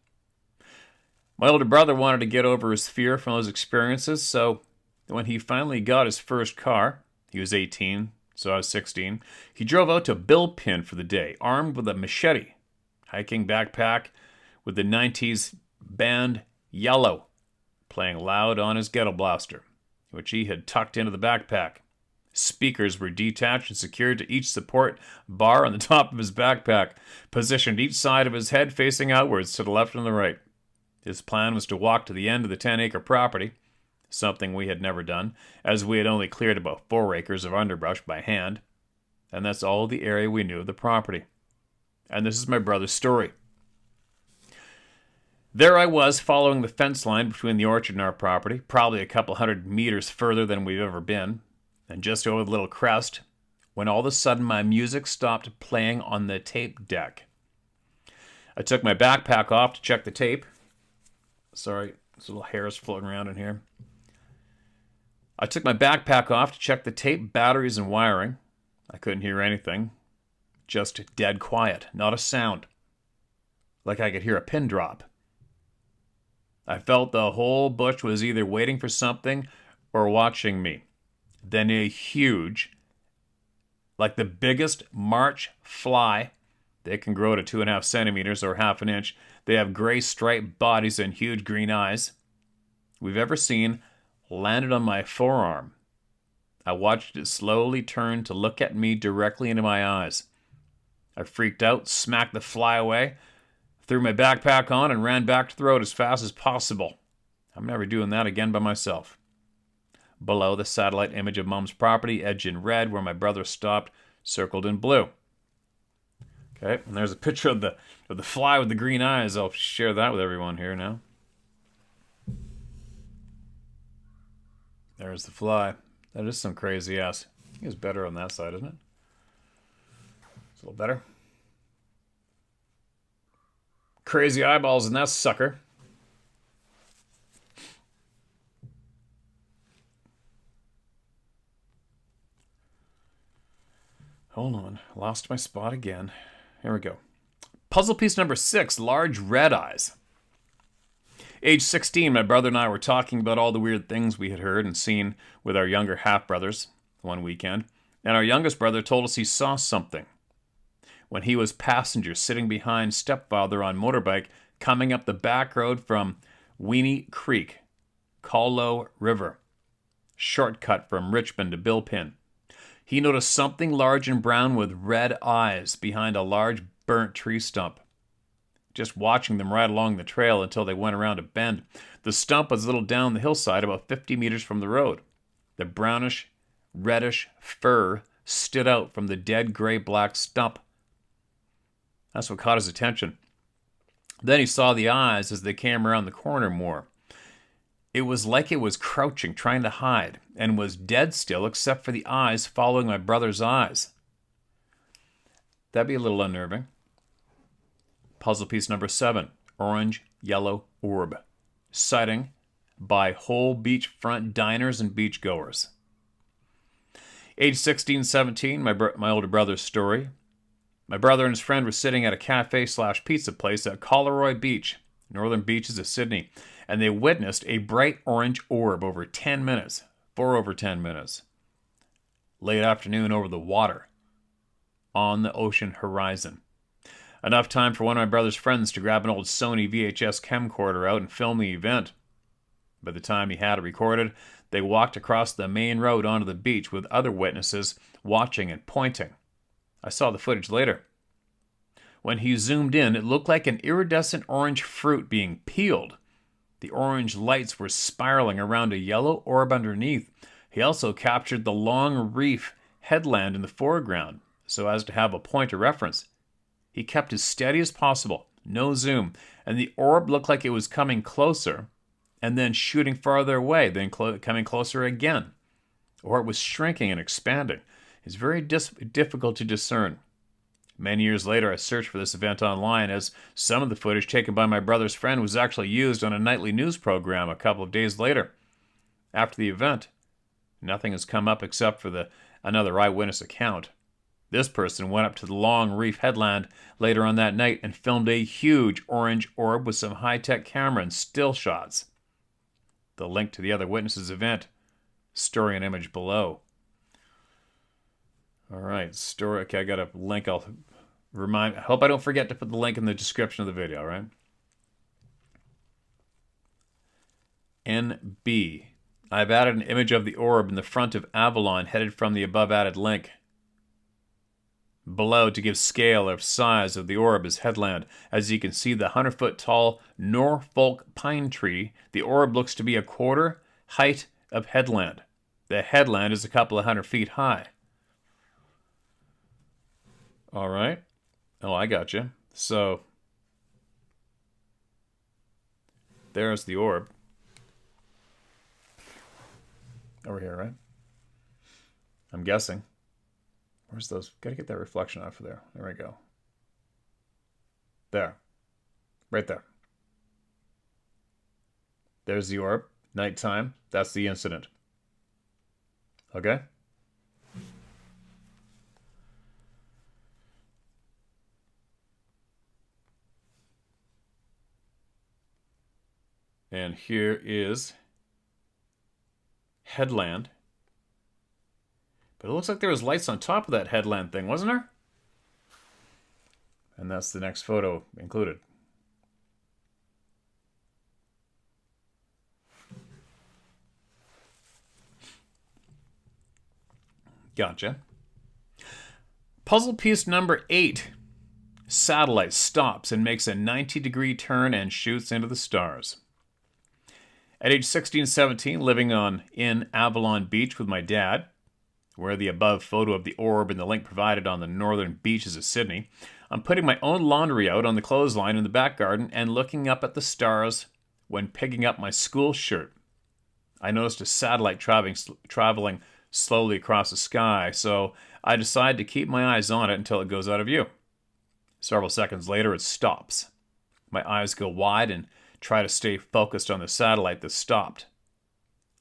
My older brother wanted to get over his fear from those experiences, so when he finally got his first car, he was 18, so I was 16, he drove out to Billpin for the day, armed with a machete, hiking backpack with the 90s band Yellow playing loud on his ghetto blaster, which he had tucked into the backpack. Speakers were detached and secured to each support bar on the top of his backpack, positioned each side of his head facing outwards to the left and the right. His plan was to walk to the end of the 10-acre property, something we had never done, as we had only cleared about 4 acres of underbrush by hand, and that's all the area we knew of the property. And this is my brother's story. There I was, following the fence line between the orchard and our property, probably a couple 100 meters further than we've ever been, and just over the little crest, when all of a sudden my music stopped playing on the tape deck. I took my backpack off to check the tape. Sorry, there's little hairs floating around in here. I took my backpack off to check the tape, batteries, and wiring. I couldn't hear anything. Just dead quiet, not a sound. Like I could hear a pin drop. I felt the whole bush was either waiting for something or watching me. Then a huge, like the biggest March fly, they can grow to 2.5 centimeters or half an inch. They have gray striped bodies and huge green eyes we've ever seen, landed on my forearm. I watched it slowly turn to look at me directly into my eyes. I freaked out, smacked the fly away, threw my backpack on, and ran back to the road as fast as possible. I'm never doing that again by myself. Below, the satellite image of Mom's property, edged in red, where my brother stopped, circled in blue. Okay, and there's a picture of the fly with the green eyes. I'll share that with everyone here now. There's the fly. That is some crazy ass. I think it's better on that side, isn't it? It's a little better. Crazy eyeballs in that sucker. Hold on. Lost my spot again. Here we go. Puzzle piece number 6, Large Red Eyes. Age 16, my brother and I were talking about all the weird things we had heard and seen with our younger half-brothers one weekend, and our youngest brother told us he saw something when he was passenger sitting behind stepfather on motorbike coming up the back road from Weenie Creek, Colo River, shortcut from Richmond to Billpin. He noticed something large and brown with red eyes behind a large burnt tree stump. Just watching them ride along the trail until they went around a bend. The stump was a little down the hillside, about 50 meters from the road. The brownish, reddish fur stood out from the dead gray-black stump. That's what caught his attention. Then he saw the eyes as they came around the corner more. It was like it was crouching, trying to hide, and was dead still except for the eyes following my brother's eyes. That'd be a little unnerving. Puzzle piece number 7. Orange, yellow orb. Sighting by whole beachfront diners and beachgoers. Age 16, 17, my older brother's story. My brother and his friend were sitting at a cafe/pizza place at Coleroy Beach, northern beaches of Sydney, and they witnessed a bright orange orb over 10 minutes, for over 10 minutes. Late afternoon over the water, on the ocean horizon. Enough time for one of my brother's friends to grab an old Sony VHS camcorder out and film the event. By the time he had it recorded, they walked across the main road onto the beach with other witnesses watching and pointing. I saw the footage later. When he zoomed in, it looked like an iridescent orange fruit being peeled. The orange lights were spiraling around a yellow orb underneath. He also captured the long reef headland in the foreground, so as to have a point of reference. He kept as steady as possible, no zoom, and the orb looked like it was coming closer, and then shooting farther away, then coming closer again. Or it was shrinking and expanding. It's very difficult to discern. Many years later, I searched for this event online, as some of the footage taken by my brother's friend was actually used on a nightly news program a couple of days later. After the event, nothing has come up except for another eyewitness account. This person went up to the long reef headland later on that night and filmed a huge orange orb with some high-tech camera and still shots. The link to the other witnesses' event, story and image below. All right, story. Okay, I got a link. I hope I don't forget to put the link in the description of the video, all right? NB. I've added an image of the orb in the front of Avalon headed from the above added link below to give scale of size of the orb as headland. As you can see, the 100-foot tall Norfolk pine tree, the orb looks to be a quarter height of headland. The headland is a couple of 100 feet high. All right. Oh, I got you. So there's the orb. Over here, right? I'm guessing. Where's those? Gotta get that reflection off of there. There we go. There. Right there. There's the orb. Nighttime. That's the incident. Okay? And here is headland. But it looks like there was lights on top of that headland thing, wasn't there? And that's the next photo included. Gotcha. Puzzle piece number 8. Satellite stops and makes a 90-degree turn and shoots into the stars. At age 16, 17, living in Avalon Beach with my dad, where the above photo of the orb and the link provided on the northern beaches of Sydney, I'm putting my own laundry out on the clothesline in the back garden and looking up at the stars when picking up my school shirt. I noticed a satellite traveling slowly across the sky, so I decide to keep my eyes on it until it goes out of view. Several seconds later, it stops. My eyes go wide and try to stay focused on the satellite that stopped.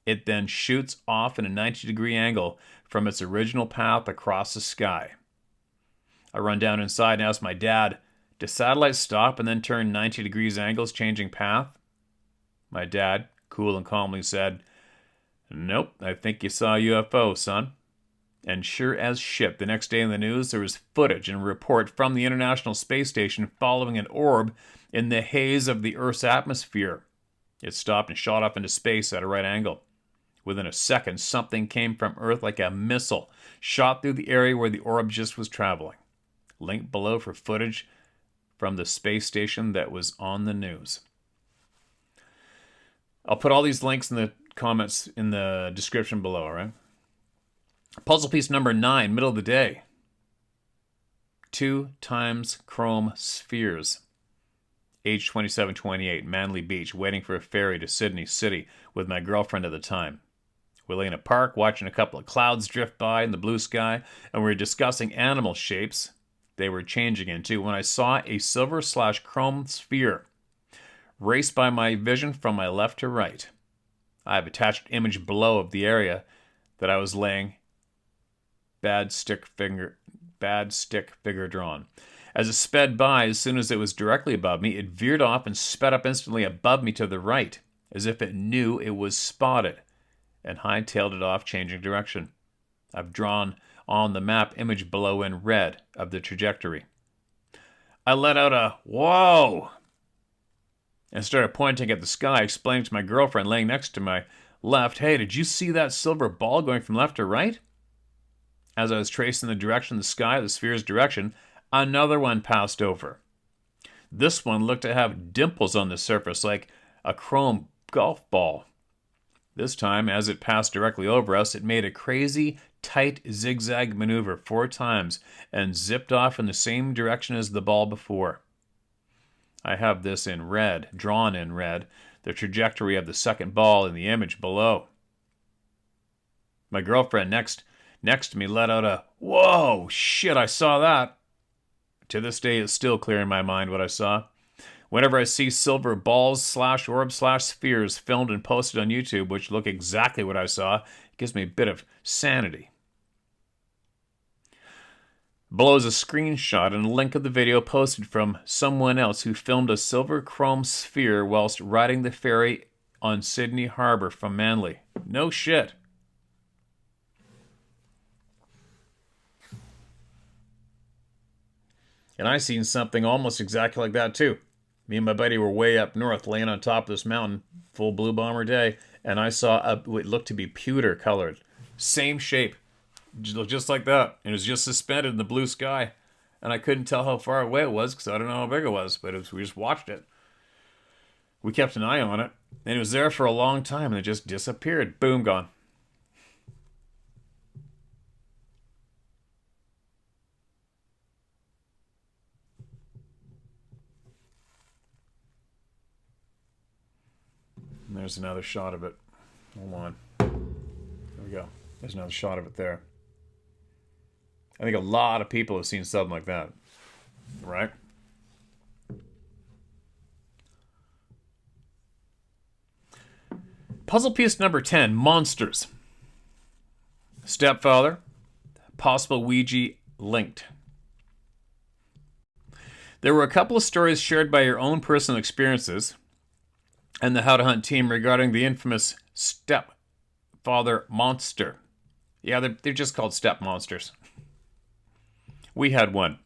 It then shoots off in a 90-degree angle from its original path across the sky. I run down inside and ask my dad, "Does satellite stop and then turn 90 degrees angles, changing path?" My dad, cool and calmly, said, "Nope, I think you saw a UFO, son." And sure as shit, the next day in the news, there was footage and a report from the International Space Station following an orb in the haze of the Earth's atmosphere. It stopped and shot off into space at a right angle. Within a second, something came from Earth like a missile, shot through the area where the orb just was traveling. Link below for footage from the space station that was on the news. I'll put all these links in the comments in the description below, all right? Puzzle piece number 9, middle of the day. 2 times chrome spheres. Age 27, 28, Manly Beach, waiting for a ferry to Sydney City with my girlfriend at the time. We lay in a park watching a couple of clouds drift by in the blue sky, and we were discussing animal shapes they were changing into when I saw a silver/chrome sphere race by my vision from my left to right. I have attached an image below of the area that I was laying. Bad stick figure drawn. As it sped by, as soon as it was directly above me, it veered off and sped up instantly above me to the right, as if it knew it was spotted, and hightailed it off, changing direction. I've drawn on the map image below in red of the trajectory. I let out a "whoa" and started pointing at the sky, explaining to my girlfriend laying next to my left, "Hey, did you see that silver ball going from left to right?" As I was tracing the direction of the sky, the sphere's direction, another one passed over. This one looked to have dimples on the surface, like a chrome golf ball. This time, as it passed directly over us, it made a crazy, tight zigzag maneuver 4 times and zipped off in the same direction as the ball before. I have this in red, drawn in red, the trajectory of the second ball in the image below. My girlfriend next to me let out a "whoa, shit, I saw that." To this day, it's still clear in my mind what I saw. Whenever I see silver balls/orb/spheres filmed and posted on YouTube, which look exactly what I saw, it gives me a bit of sanity. Below is a screenshot and a link of the video posted from someone else who filmed a silver chrome sphere whilst riding the ferry on Sydney Harbour from Manly. No shit. And I seen something almost exactly like that too. Me and my buddy were way up north, laying on top of this mountain, full blue bomber day, and I saw what looked to be pewter colored. Same shape, just like that. And it was just suspended in the blue sky. And I couldn't tell how far away it was because I don't know how big it was, but we just watched it. We kept an eye on it, and it was there for a long time, and it just disappeared. Boom, gone. And there's another shot of it. Hold on. There we go. There's another shot of it there. I think a lot of people have seen something like that. Right? Puzzle piece number 10. Monsters. Stepfather. Possible Ouija linked. There were a couple of stories shared by your own personal experiences and the How to Hunt team regarding the infamous stepfather monster. Yeah, they're just called step monsters. We had one.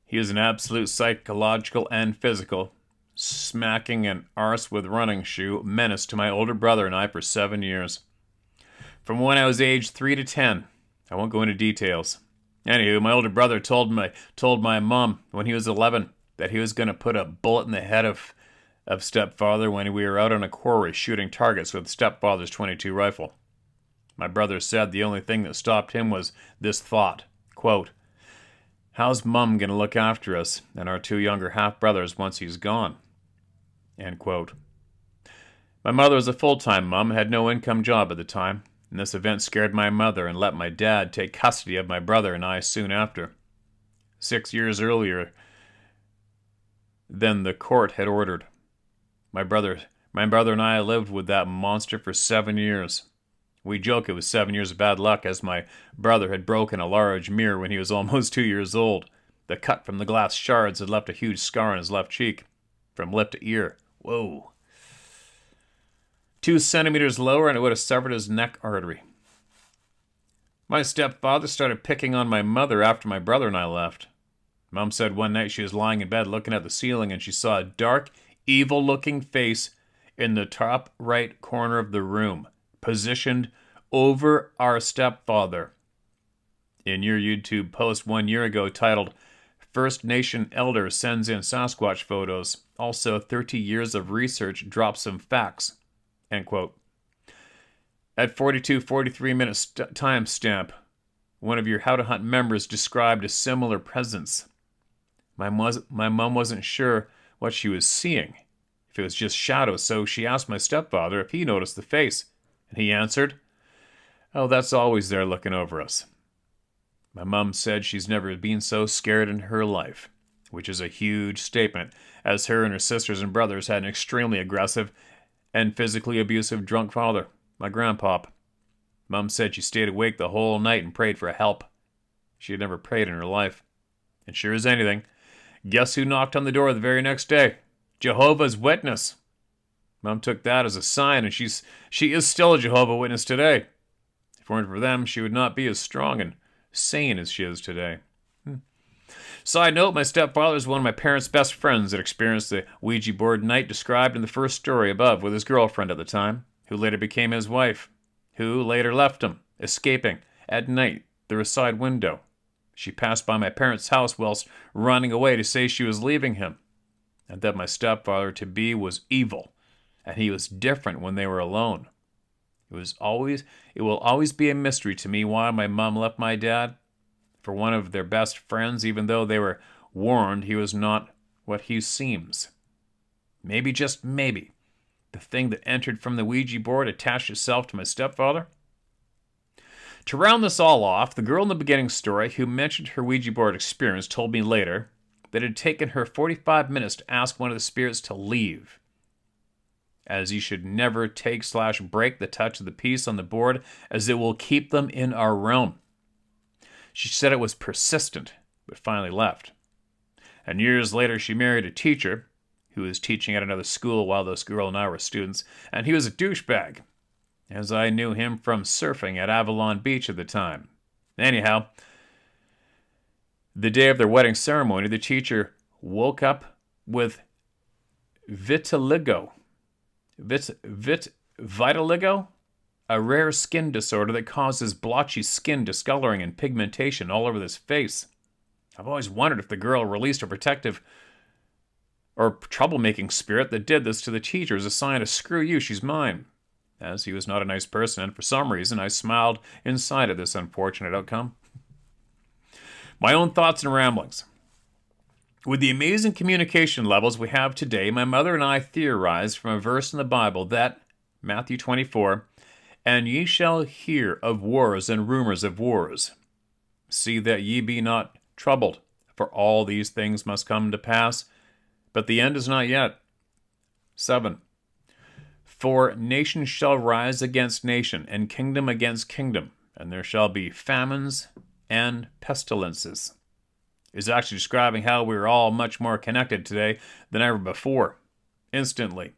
He was an absolute psychological and physical, smacking an arse with running shoe menace to my older brother and I for 7 years. From when I was aged 3 to 10. I won't go into details. Anywho, my older brother told my mom when he was 11 that he was going to put a bullet in the head of stepfather when we were out on a quarry shooting targets with stepfather's .22 rifle. My brother said the only thing that stopped him was this thought, quote, "How's Mum going to look after us and our 2 younger half-brothers once he's gone?" End quote. My mother was a full-time mum, had no income job at the time, and this event scared my mother and let my dad take custody of my brother and I soon after. 6 years earlier than the court had ordered. My brother and I lived with that monster for 7 years. We joke it was 7 years of bad luck, as my brother had broken a large mirror when he was almost 2 years old. The cut from the glass shards had left a huge scar on his left cheek, from lip to ear. Whoa. 2 centimeters lower and it would have severed his neck artery. My stepfather started picking on my mother after my brother and I left. Mom said one night she was lying in bed looking at the ceiling and she saw a dark, evil-looking face in the top right corner of the room, positioned over our stepfather. In your YouTube post 1 year ago titled, "First Nation Elder Sends in Sasquatch Photos. Also 30 years of research drops some facts." End quote. At 42-43 minutes timestamp, one of your How to Hunt members described a similar presence. My mom wasn't sure what she was seeing, if it was just shadows, so she asked my stepfather if he noticed the face, and he answered, "Oh, that's always there looking over us." My mom said she's never been so scared in her life, which is a huge statement, as her and her sisters and brothers had an extremely aggressive and physically abusive drunk father, my grandpop. Mom said she stayed awake the whole night and prayed for help. She had never prayed in her life. And sure as anything, guess who knocked on the door the very next day? Jehovah's Witness. Mom took that as a sign, and she is still a Jehovah's Witness today. If it weren't for them, she would not be as strong and sane as she is today. Side note, my stepfather is one of my parents' best friends that experienced the Ouija board night described in the first story above with his girlfriend at the time, who later became his wife, who later left him, escaping at night through a side window. She passed by my parents' house whilst running away to say she was leaving him, and that my stepfather-to-be was evil, and he was different when they were alone. It will always be a mystery to me why my mom left my dad for one of their best friends, even though they were warned he was not what he seems. Maybe, just maybe, the thing that entered from the Ouija board attached itself to my stepfather? To round this all off, the girl in the beginning story who mentioned her Ouija board experience told me later that it had taken her 45 minutes to ask one of the spirits to leave, as you should never take/break the touch of the piece on the board, as it will keep them in our realm. She said it was persistent, but finally left. And years later, she married a teacher who was teaching at another school while this girl and I were students, and he was a douchebag, as I knew him from surfing at Avalon Beach at the time. Anyhow, the day of their wedding ceremony, the teacher woke up with vitiligo. Vitiligo? A rare skin disorder that causes blotchy skin discoloring and pigmentation all over his face. I've always wondered if the girl released a protective or troublemaking spirit that did this to the teacher as a sign of screw you, she's mine. As he was not a nice person, and for some reason I smiled inside at this unfortunate outcome. My own thoughts and ramblings. With the amazing communication levels we have today, my mother and I theorized from a verse in the Bible that, Matthew 24, "And ye shall hear of wars and rumors of wars. See that ye be not troubled, for all these things must come to pass, but the end is not yet." 7. "For nation shall rise against nation, and kingdom against kingdom, and there shall be famines and pestilences." Is actually describing how we're all much more connected today than ever before. Instantly.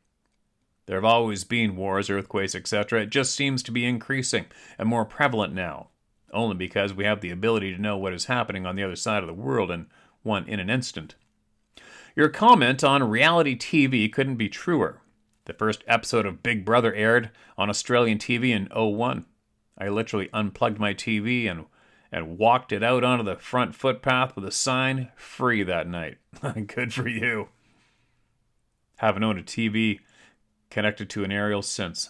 There have always been wars, earthquakes, etc. It just seems to be increasing and more prevalent now, only because we have the ability to know what is happening on the other side of the world in an instant. Your comment on reality TV couldn't be truer. The first episode of Big Brother aired on Australian TV in 2001. I literally unplugged my TV and walked it out onto the front footpath with a sign, "Free," that night. Good for you. Haven't owned a TV connected to an aerial since.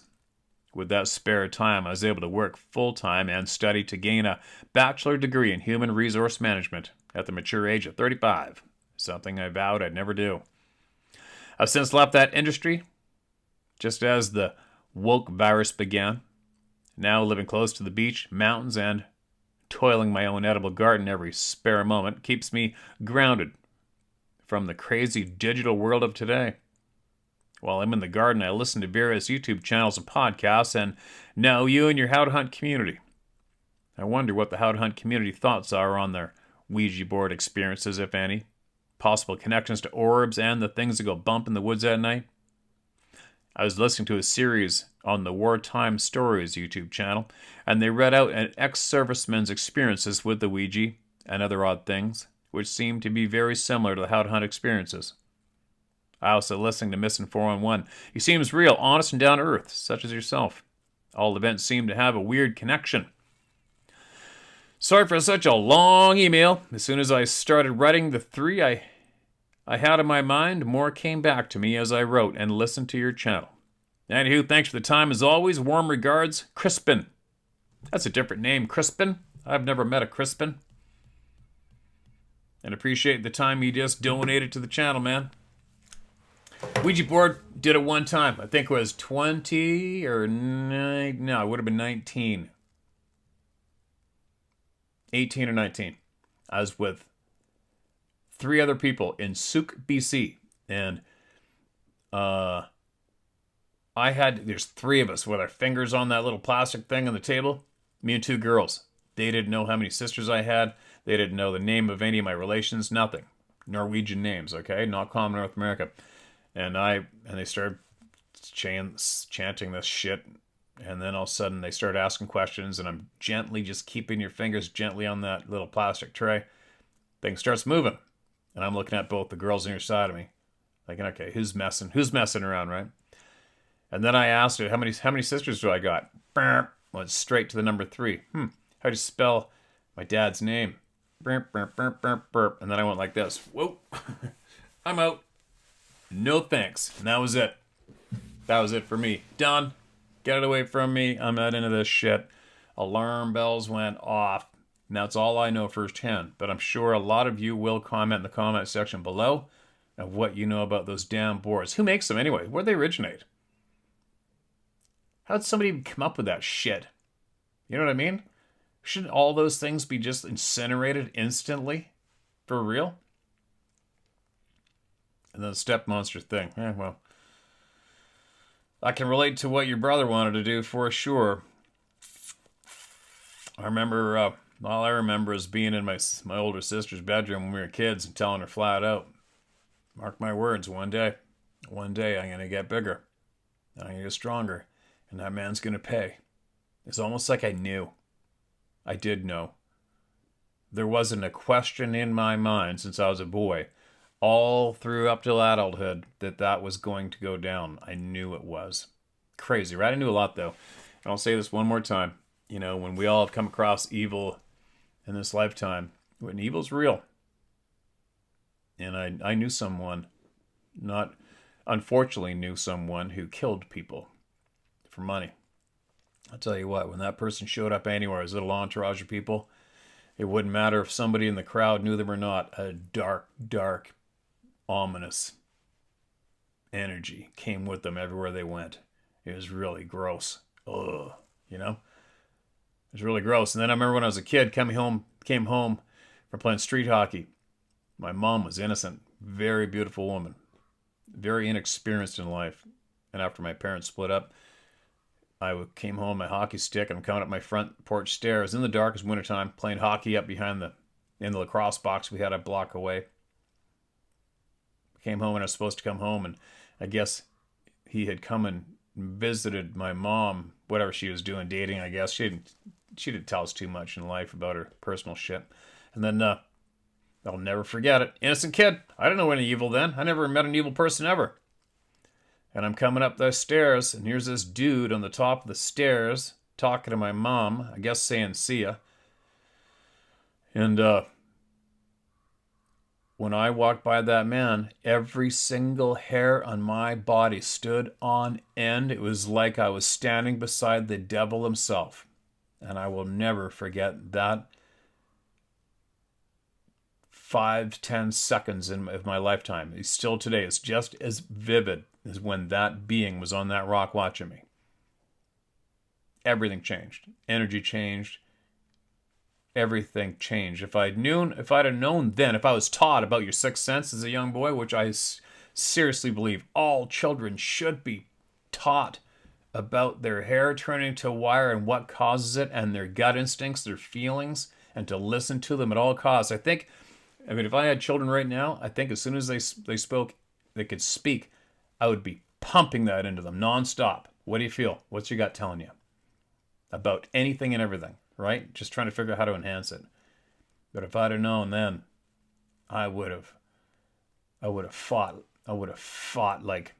With that spare time, I was able to work full-time and study to gain a bachelor degree in human resource management at the mature age of 35, something I vowed I'd never do. I've since left that industry, just as the woke virus began, now living close to the beach, mountains, and toiling my own edible garden every spare moment keeps me grounded from the crazy digital world of today. While I'm in the garden, I listen to various YouTube channels and podcasts, and know you and your How to Hunt community. I wonder what the How to Hunt community thoughts are on their Ouija board experiences, if any, possible connections to orbs, and the things that go bump in the woods at night. I was listening to a series on the Wartime Stories YouTube channel, and they read out an ex-serviceman's experiences with the Ouija and other odd things, which seemed to be very similar to the How to Hunt experiences. I also listened to Missing 411. He seems real, honest, and down-to-earth, such as yourself. All events seem to have a weird connection. Sorry for such a long email. As soon as I started writing the 3 I had in my mind, more came back to me as I wrote and listened to your channel. Anywho, thanks for the time as always. Warm regards, Crispin. That's a different name, Crispin. I've never met a Crispin. And appreciate the time you just donated to the channel, man. Ouija board did it one time. I think it was 20 or 9. No, it would have been 19. 18 or 19. I was with 3 other people in Souk, BC. And there's 3 of us with our fingers on that little plastic thing on the table. Me and 2 girls. They didn't know how many sisters I had. They didn't know the name of any of my relations. Nothing. Norwegian names, okay? Not common in North America. And they started chanting this shit. And then all of a sudden they started asking questions, and I'm gently just keeping your fingers gently on that little plastic tray. Thing starts moving. And I'm looking at both the girls on your side of me. Thinking, okay, who's messing around, right? And then I asked her, how many sisters do I got? Went straight to the number 3. How do you spell my dad's name? And then I went like this. Whoa. I'm out. No thanks. And that was it. That was it for me. Done. Get it away from me. I'm not into this shit. Alarm bells went off. And that's all I know firsthand. But I'm sure a lot of you will comment in the comment section below of what you know about those damn boards. Who makes them anyway? Where'd they originate? How'd somebody even come up with that shit? You know what I mean? Shouldn't all those things be just incinerated instantly? For real? And then the step monster thing. Well. I can relate to what your brother wanted to do for sure. I remember, all I remember is being in my older sister's bedroom when we were kids and telling her flat out, mark my words, one day I'm going to get bigger. And I'm going to get stronger. And that man's going to pay. It's almost like I knew. I did know. There wasn't a question in my mind since I was a boy, all through up till adulthood, that was going to go down. I knew it was. Crazy, right? I knew a lot, though. And I'll say this one more time. You know, when we all have come across evil in this lifetime, when evil's real. And I knew someone, unfortunately knew someone who killed people for money. I'll tell you what, when that person showed up anywhere, his little entourage of people, it wouldn't matter if somebody in the crowd knew them or not. A dark, dark, ominous energy came with them everywhere they went. It was really gross. Ugh, you know? It was really gross. And then I remember when I was a kid, came home from playing street hockey. My mom was innocent, very beautiful woman, very inexperienced in life. And after my parents split up, I came home, my hockey stick, and I'm coming up my front porch stairs in the dark, it's wintertime, playing hockey up behind in the lacrosse box we had a block away. Came home and I was supposed to come home, and I guess he had come and visited my mom, whatever she was doing, dating, I guess. She didn't tell us too much in life about her personal shit. And then, I'll never forget it. Innocent kid. I didn't know any evil then. I never met an evil person ever. And I'm coming up those stairs, and here's this dude on the top of the stairs talking to my mom, I guess saying see ya. And when I walked by that man, every single hair on my body stood on end. It was like I was standing beside the devil himself. And I will never forget that 5-10 seconds of my lifetime. It's still today, it's just as vivid as when that being was on that rock watching me. Everything changed. Energy changed. Everything changed. If I'd have known then, if I was taught about your sixth sense as a young boy, which I seriously believe all children should be taught about their hair turning to wire and what causes it, and their gut instincts, their feelings, and to listen to them at all costs. I mean, if I had children right now, I think as soon as they could speak, I would be pumping that into them nonstop. What do you feel? What's your gut telling you? About anything and everything, right? Just trying to figure out how to enhance it. But if I'd have known then, I would have fought. I would have fought like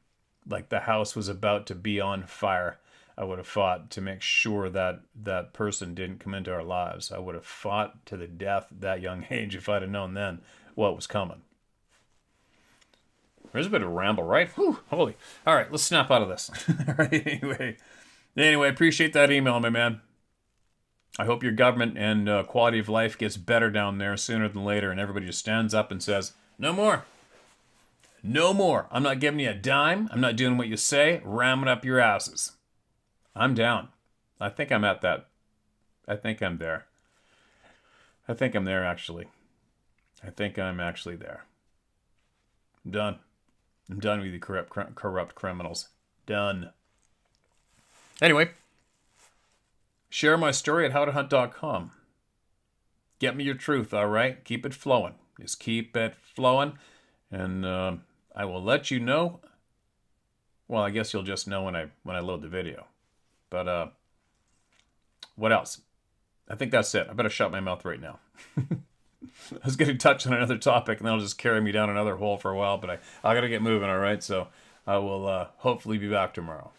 the house was about to be on fire. I would have fought to make sure that that person didn't come into our lives. I would have fought to the death at that young age if I'd have known then what was coming. There's a bit of a ramble, right? Whew, holy. All right, let's snap out of this. All right, anyway, appreciate that email, my man. I hope your government and quality of life gets better down there sooner than later, and everybody just stands up and says, no more. No more. I'm not giving you a dime. I'm not doing what you say. Ramming up your asses. I'm down. I think I'm at that. I think I'm there. I think I'm there, actually. I think I'm actually there. I'm done. I'm done with you corrupt criminals. Done. Anyway, share my story at howtohunt.com. Get me your truth, all right? Keep it flowing. Just keep it flowing. And I will let you know. Well, I guess you'll just know when I load the video. But what else? I think that's it. I better shut my mouth right now. I was getting touched on another topic, and that'll just carry me down another hole for a while. But I got to get moving, all right? So I will hopefully be back tomorrow.